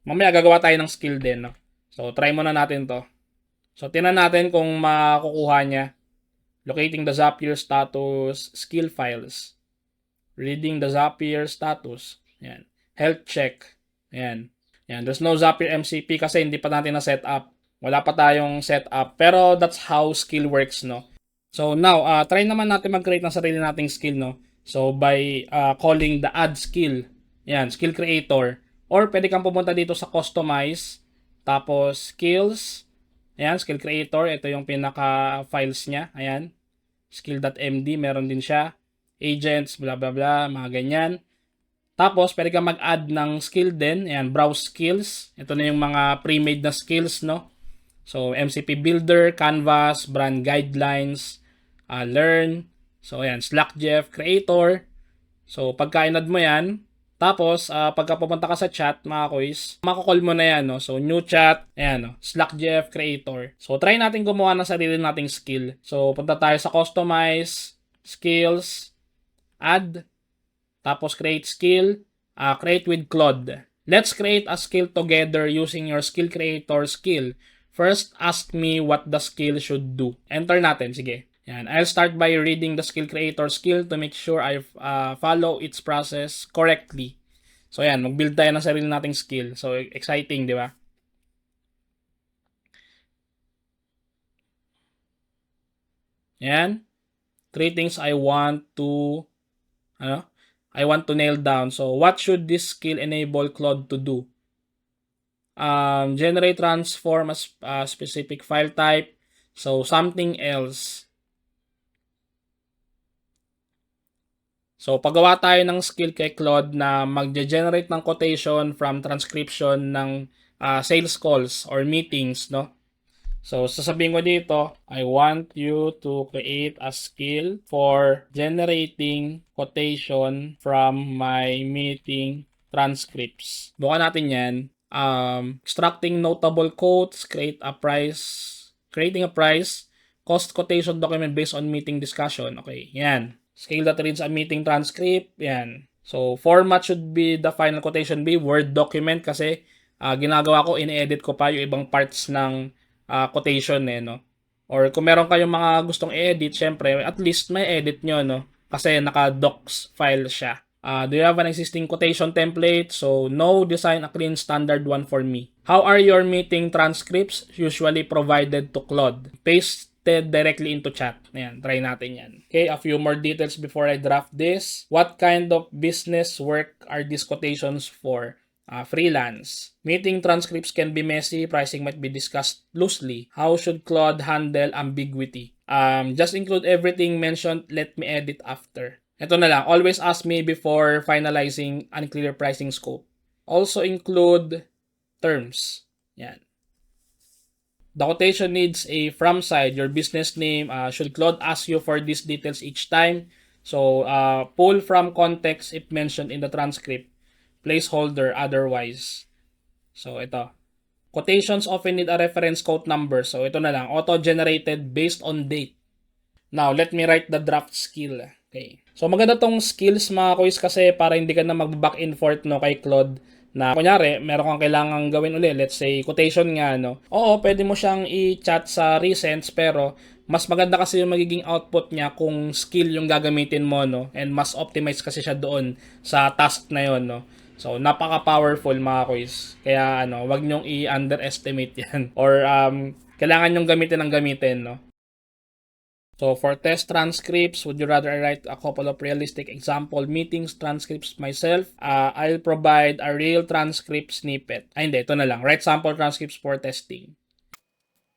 Mamaya gagawa tayo ng skill din, no. So, try muna natin to. So, tingnan natin kung makukuha niya. Locating the Zapier status, skill files. Reading the Zapier status. Ayan. Health check. Ayan. Ayan. There's no Zapier MCP kasi hindi pa natin na set up. Wala pa tayong set up. Pero that's how skill works, no. So, now, try naman natin mag-create ng sarili nating skill, no. So, by calling the add skill. Ayan. Skill creator. Or, pwede kang pumunta dito sa customize. Tapos, skills. Ayan, skill creator. Ito yung pinaka-files niya. Ayan. Skill.md. Meron din siya. Agents, blah, blah, blah. Mga ganyan. Tapos, pwede kang mag-add ng skill din. Ayan, browse skills. Ito na yung mga pre-made na skills, no? So, MCP Builder, Canvas, Brand Guidelines, Learn. So, ayan, Slack.jf Creator. So, pagka in-add mo yan, tapos, pagka pupunta ka sa chat, mga kuys, makakall mo na yan, no? So, new chat, ayan, no? Slack.jf Creator. So, try natin gumawa ng sarili nating skill. So, punta tayo sa Customize, Skills, Add, tapos create skill, create with Claude. Let's create a skill together using your skill creator skill. First, ask me what the skill should do. Enter natin, sige. Yan. I'll start by reading the skill creator skill to make sure I follow its process correctly. So yan, mag-build tayo ng sarili nating skill. So exciting, di ba? Yan. 3 things I want to nail down. So, what should this skill enable Claude to do? Generate transform a specific file type. So, something else. So, paggawa tayo ng skill kay Claude na mag-generate ng quotation from transcription ng sales calls or meetings, no? So, sasabihin ko dito, I want you to create a skill for generating quotation from my meeting transcripts. Bukan natin yan. Extracting notable quotes, creating a price, cost quotation document based on meeting discussion. Okay, yan. Scale that reads a meeting transcript. Yan. So, format should be the final quotation be Word document kasi ginagawa ko, in-edit ko pa yung ibang parts ng quotation no. Or kung meron kayong mga gustong i-edit, syempre, at least may edit nyo, no. Kasi naka-docs file siya. Do you have an existing quotation template? So, no, design a clean standard one for me. How are your meeting transcripts usually provided to Claude? Pasted directly into chat. Ayan, try natin yan. Okay, a few more details before I draft this. What kind of business work are these quotations for? Freelance. Meeting transcripts can be messy. Pricing might be discussed loosely. How should Claude handle ambiguity? Just include everything mentioned. Let me edit after. Ito na lang. Always ask me before finalizing unclear pricing scope. Also include terms. Yan. The quotation needs a from side, your business name. Should Claude ask you for these details each time? So, pull from context if mentioned in the transcript. Placeholder otherwise. So, ito. Quotations often need a reference quote number. So, ito na lang. Auto-generated based on date. Now, let me write the draft skill. Okay. So, maganda tong skills mga quiz kasi para hindi ka na mag-back and forth no, kay Claude na kunyari, meron kang kailangan gawin uli. Let's say, quotation nga, no? Oo, pwede mo siyang i-chat sa recents pero mas maganda kasi yung magiging output niya kung skill yung gagamitin mo, no? And mas optimize kasi siya doon sa task na yon, no? So, napaka-powerful mga quiz. Kaya, wag nyong i-underestimate yan. Or, kailangan nyong gamitin, no? So for test transcripts, would you rather I write a couple of realistic example meetings transcripts myself? I'll provide a real transcript snippet. Ay hindi, ito na lang. Write sample transcripts for testing.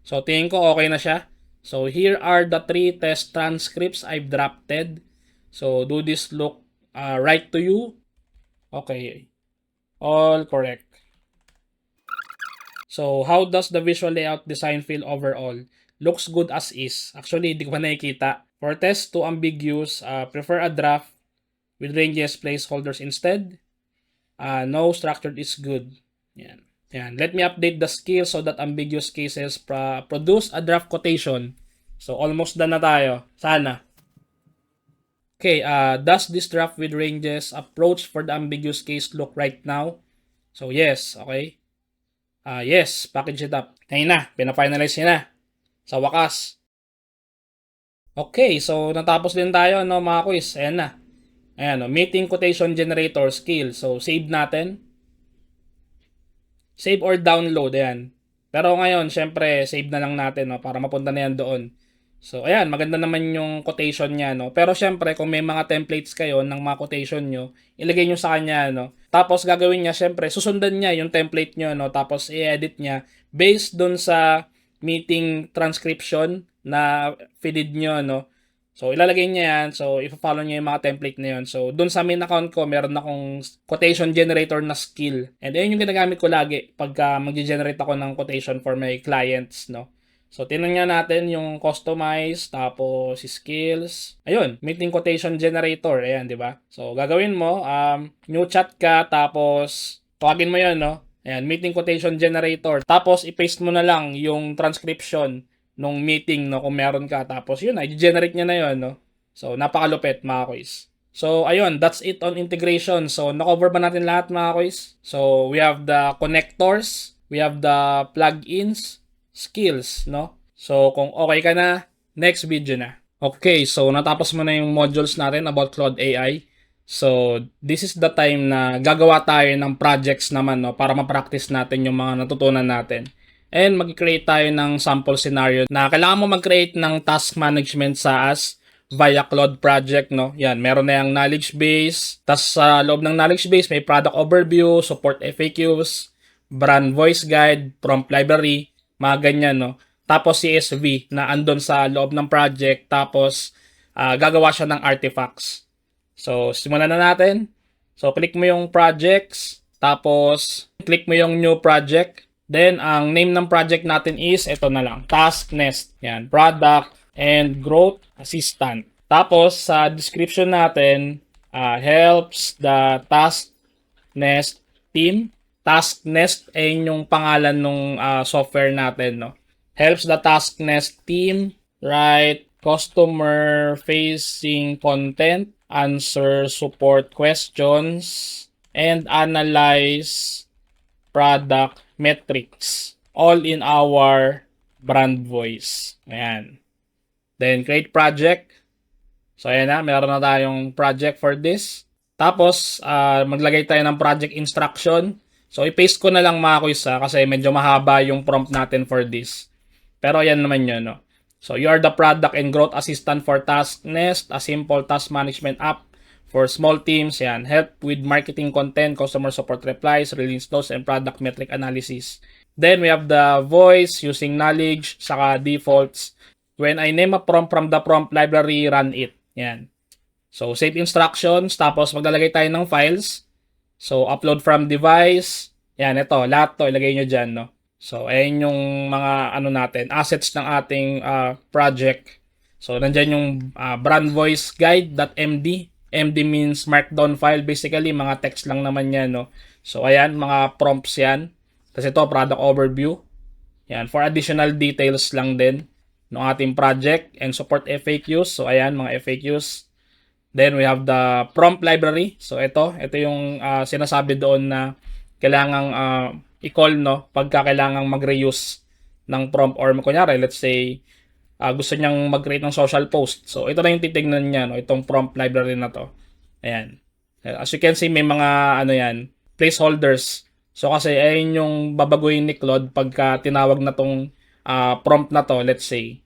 So tingin ko okay na siya. So here are the 3 test transcripts I've drafted. So do this look right to you? Okay. All correct. So how does the visual layout design feel overall? Looks good as is. Actually, hindi ko pa nakikita. For test to ambiguous, prefer a draft with ranges placeholders instead. No, structured is good. Yan. Yan. Let me update the skill so that ambiguous cases produce a draft quotation. So, almost done na tayo. Sana. Okay, does this draft with ranges approach for the ambiguous case look right now? So, yes. Okay. Yes, package it up. Ngayon na, pina-finalize niya na. Sa wakas. Okay, so natapos din tayo no mga quiz. Ayan na. Ayan, no, meeting quotation generator skill. So save natin. Save or download, ayan. Pero ngayon, syempre, save na lang natin no para mapunta na yan doon. So ayan, maganda naman yung quotation niya no. Pero syempre, kung may mga templates kayo ng mga quotation nyo, ilagay nyo sa kanya no. Tapos gagawin niya syempre, susundan niya yung template nyo no, tapos i-edit niya based dun sa meeting transcription na feed nyo, no? So, ilalagay niya yan. So, ipa-follow niya yung mga template na yun. So, dun sa main account ko, meron akong quotation generator na skill. And yun yung ginagamit ko lagi pagka mag-generate ako ng quotation for my clients, no? So, tinignan natin yung customize, tapos skills. Ayun, meeting quotation generator. Ayan, di ba? So, gagawin mo, new chat ka, tapos tawagin mo yun, no? Ayan, meeting quotation generator. Tapos, i-paste mo na lang yung transcription nung meeting, no, kung meron ka. Tapos, yun, i-generate niya na yun, no. So, napakalupit, mga quiz. So, ayun, that's it on integration. So, na-cover ba natin lahat, mga quiz? So, we have the connectors, we have the plugins, skills, no. So, kung okay ka na, next video na. Okay, so, natapos mo na yung modules natin about Claude AI. So, this is the time na gagawa tayo ng projects naman, no, para ma-practice natin yung mga natutunan natin. And mag-create tayo ng sample scenario na kailangan mo mag-create ng task management SaaS via Claude project, no. Yan, meron na yung knowledge base. Tapos sa loob ng knowledge base, may product overview, support FAQs, brand voice guide, prompt library, mga ganyan, no. Tapos CSV na andon sa loob ng project. Tapos gagawa siya ng artifacts. So, simulan na natin. So, click mo yung projects. Tapos, click mo yung new project. Then, ang name ng project natin is, ito na lang, Task Nest. Yan, Product and Growth Assistant. Tapos, sa description natin, helps the Task Nest team. Task Nest ay yung pangalan ng software natin, no? Helps the Task Nest team write customer-facing content, answer support questions, and analyze product metrics, all in our brand voice. Ayan. Then, create project. So, ayan na. Meron na tayong project for this. Tapos, maglagay tayo ng project instruction. So, i-paste ko na lang mga quiz kasi medyo mahaba yung prompt natin for this. Pero, ayan naman yun, no? So, you are the product and growth assistant for Task Nest, a simple task management app for small teams. Yan. Help with marketing content, customer support replies, release notes, and product metric analysis. Then, we have the voice using knowledge, saka defaults. When I name a prompt from the prompt library, run it. Yan. So, save instructions. Tapos, maglalagay tayo ng files. So, upload from device. Yan, ito. Lahat to ilagay nyo dyan, no? So, ayan yung mga ano natin, assets ng ating project. So, nandyan yung brand voice guide.md. MD means markdown file. Basically, mga text lang naman yan, no? So, ayan, mga prompts yan. Tapos ito, product overview. Yan, for additional details lang din ng ating project and support FAQs. So, ayan, mga FAQs. Then, we have the prompt library. So, ito yung sinasabi doon na kailangang i-call, no? Pagka kailangang mag-reuse ng prompt or kunyari, let's say, gusto niyang mag-create ng social post. So, ito na yung titignan niya, no? Itong prompt library na to. Ayan. As you can see, may mga, ano yan, placeholders. So, kasi, ayun yung babaguhin ni Claude pagka tinawag na tong prompt na to, let's say.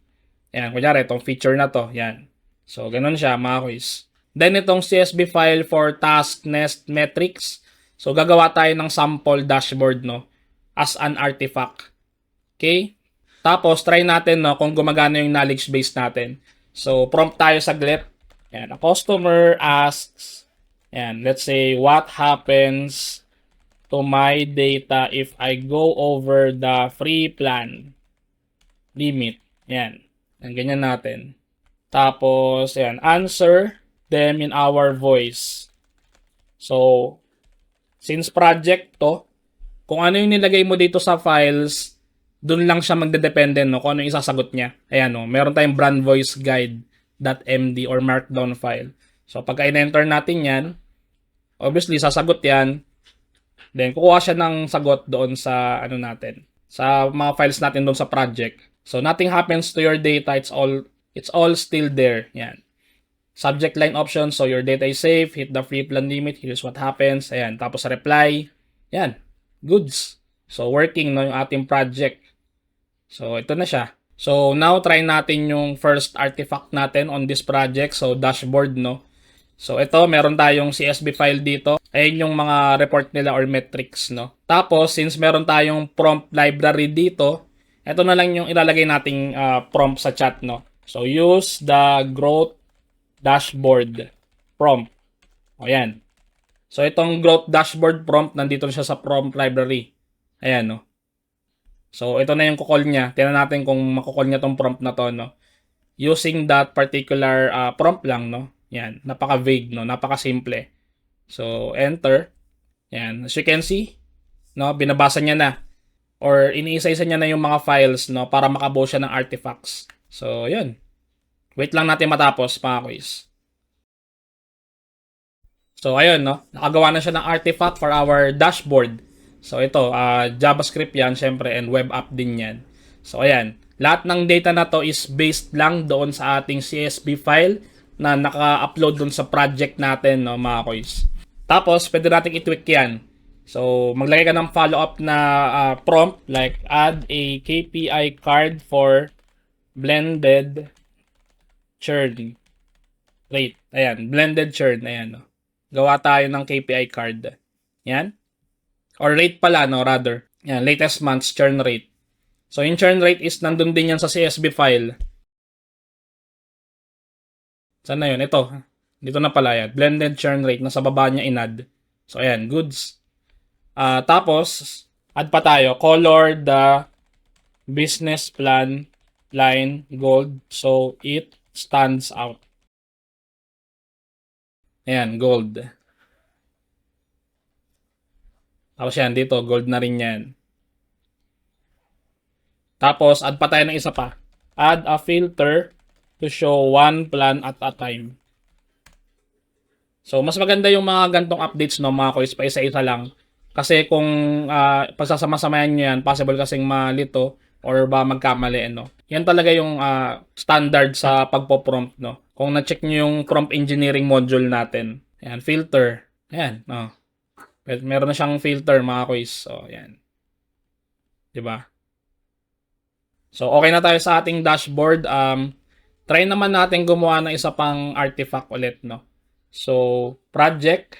Ayan, kunyari, itong feature na to. Ayan. So, ganun siya, mga quiz. Then, itong CSV file for task nest metrics. So, gagawa tayo ng sample dashboard, no? As an artifact. Okay? Tapos, try natin, no, kung gumagana yung knowledge base natin. So, prompt tayo saglit. Ayan, a customer asks, ayan, let's say, what happens to my data if I go over the free plan limit? Ayan. Ayan, ganyan natin. Tapos, ayan, answer them in our voice. So, since project to, kung ano yung nilagay mo dito sa files, doon lang siya magdedepende, no, kung ano yung isasagot niya. Ayan, no, meron tayong brand voice guide.md or markdown file. So, pagka in-enter natin yan, obviously, sasagot yan. Then, kukuha siya ng sagot doon sa, ano natin, sa mga files natin doon sa project. So, nothing happens to your data. It's all still there. Yan. Subject line option. So, your data is safe. Hit the free plan limit. Here's what happens. Ayan. Tapos, reply. Yan. Goods. So, working, no, yung ating project. So, ito na siya. So, now, try natin yung first artifact natin on this project. So, dashboard, no. So, ito, meron tayong CSV file dito. Ayan yung mga report nila or metrics, no. Tapos, since meron tayong prompt library dito, ito na lang yung ilalagay nating prompt sa chat, no. So, use the growth dashboard prompt. O, yan. So, itong growth dashboard prompt, nandito siya sa prompt library. Ayan, no. So, ito na yung kukol niya. Tingnan natin kung makukol niya tong prompt na to, no. Using that particular prompt lang, no. Yan. Napaka-vague, no. Napaka-simple. So, enter. Yan. As you can see, no, binabasa niya na. Or iniisa-isa niya na yung mga files, no, para makabuo siya ng artifacts. So, yun. Wait lang natin matapos, mga quiz. So, ayun, no. Nakagawa na siya ng artifact for our dashboard. So, ito, JavaScript yan, syempre, and web app din yan. So, ayan. Lahat ng data na to is based lang doon sa ating CSV file na naka-upload doon sa project natin, no, mga quiz. Tapos, pwede natin i-tweak yan. So, maglagay ka ng follow-up na prompt like add a KPI card for blended churn rate. Ayan, blended churn. Ayan, no. Gawa tayo ng KPI card. Yan. Or rate pala, no, rather. Yan, latest month's churn rate. So, yung churn rate is nandun din yan sa CSV file. Saan na yun? Ito. Dito na pala yan. Blended churn rate. Nasa baba niya in-add. So, ayan, goods. Tapos, add pa tayo. Color the business plan line gold so it stands out. Ayan, gold. Tapos yan, dito, gold na rin yan. Tapos, add pa tayo ng isa pa. Add a filter to show one plan at a time. So, mas maganda yung mga gantong updates, no, mga quiz, pa isa-isa lang. Kasi kung pagsasama-samayan nyo yan, possible kasing malito or ba magkamali, no. Yan talaga yung standard sa pagpo-prompt, no. Kung na-check nyo yung prompt engineering module natin. Ayan, filter. Ayan, no. Meron na siyang filter, mga quiz. So, ayan. Diba? So, okay na tayo sa ating dashboard. Try naman natin gumawa ng isa pang artifact ulit, no. So, project.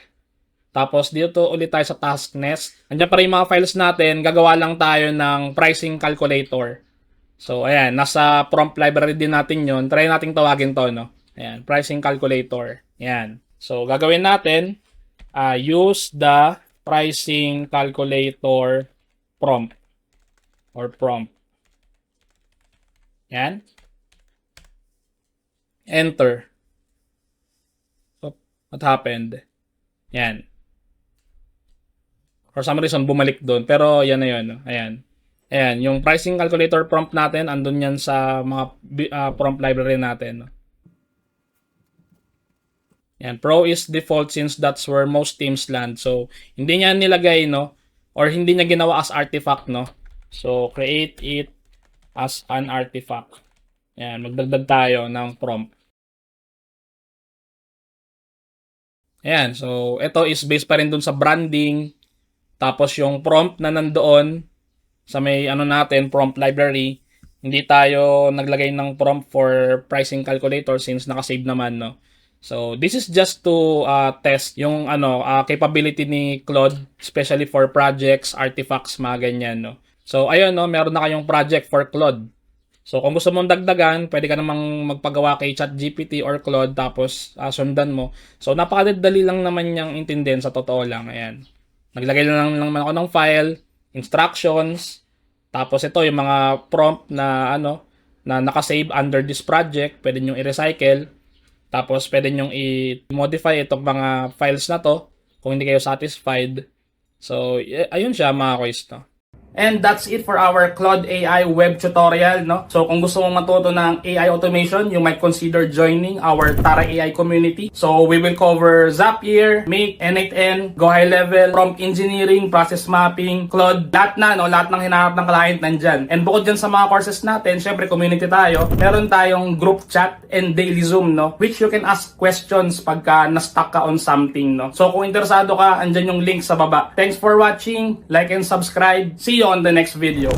Tapos, dito ulit tayo sa task nest. Andiyan pa rin yung mga files natin. Gagawa lang tayo ng pricing calculator. So, ayan. Nasa prompt library din natin yon. Try natin tawagin to, no. Ayan. Pricing calculator. Ayan. So, gagawin natin, use the pricing calculator prompt. or prompt. Yan. Enter. So, what happened? Yan. For some reason, bumalik doon. Pero, yan na yun. No? Ayan. Ayan. Yung pricing calculator prompt natin, andun yan sa mga prompt library natin. No? Yan. Pro is default since that's where most themes land. So, hindi niya nilagay, no? Or hindi niya ginawa as artifact, no? So, create it as an artifact. Yan. Magdagdag tayo ng prompt. Ayan. So, ito is based pa rin dun sa branding. Tapos, yung prompt na nandoon sa may ano natin, prompt library, hindi tayo naglagay ng prompt for pricing calculator since nakasave naman, no? So, this is just to test yung capability ni Claude, especially for projects, artifacts, mga ganyan, no? So, ayun, no, meron na kayong project for Claude. So, kung gusto mong dagdagan, pwede ka namang magpagawa kay ChatGPT or Claude, tapos sundan mo. So, napakadali lang naman niyang intindihin sa totoo lang. Ayan. Naglagay lang naman ako ng file, instructions, tapos ito yung mga prompt na na nakasave under this project, pwede nyo i-recycle. Tapos, pwede nyo i-modify itong mga files na to kung hindi kayo satisfied. So, ayun siya mga kois, no? And that's it for our Claude AI web tutorial, no? So, kung gusto mong matuto ng AI automation, you might consider joining our Tara AI community. So, we will cover Zapier, Make, N8N, Go High Level, Prompt Engineering, Process Mapping, Claude, lahat na, no? Lahat ng hinahanap ng client nandyan. And bukod dyan sa mga courses natin, syempre community tayo, meron tayong group chat and daily Zoom, no? Which you can ask questions pagka na-stuck ka on something, no? So, kung interesado ka, andyan yung link sa baba. Thanks for watching, like and subscribe. See you on the next video.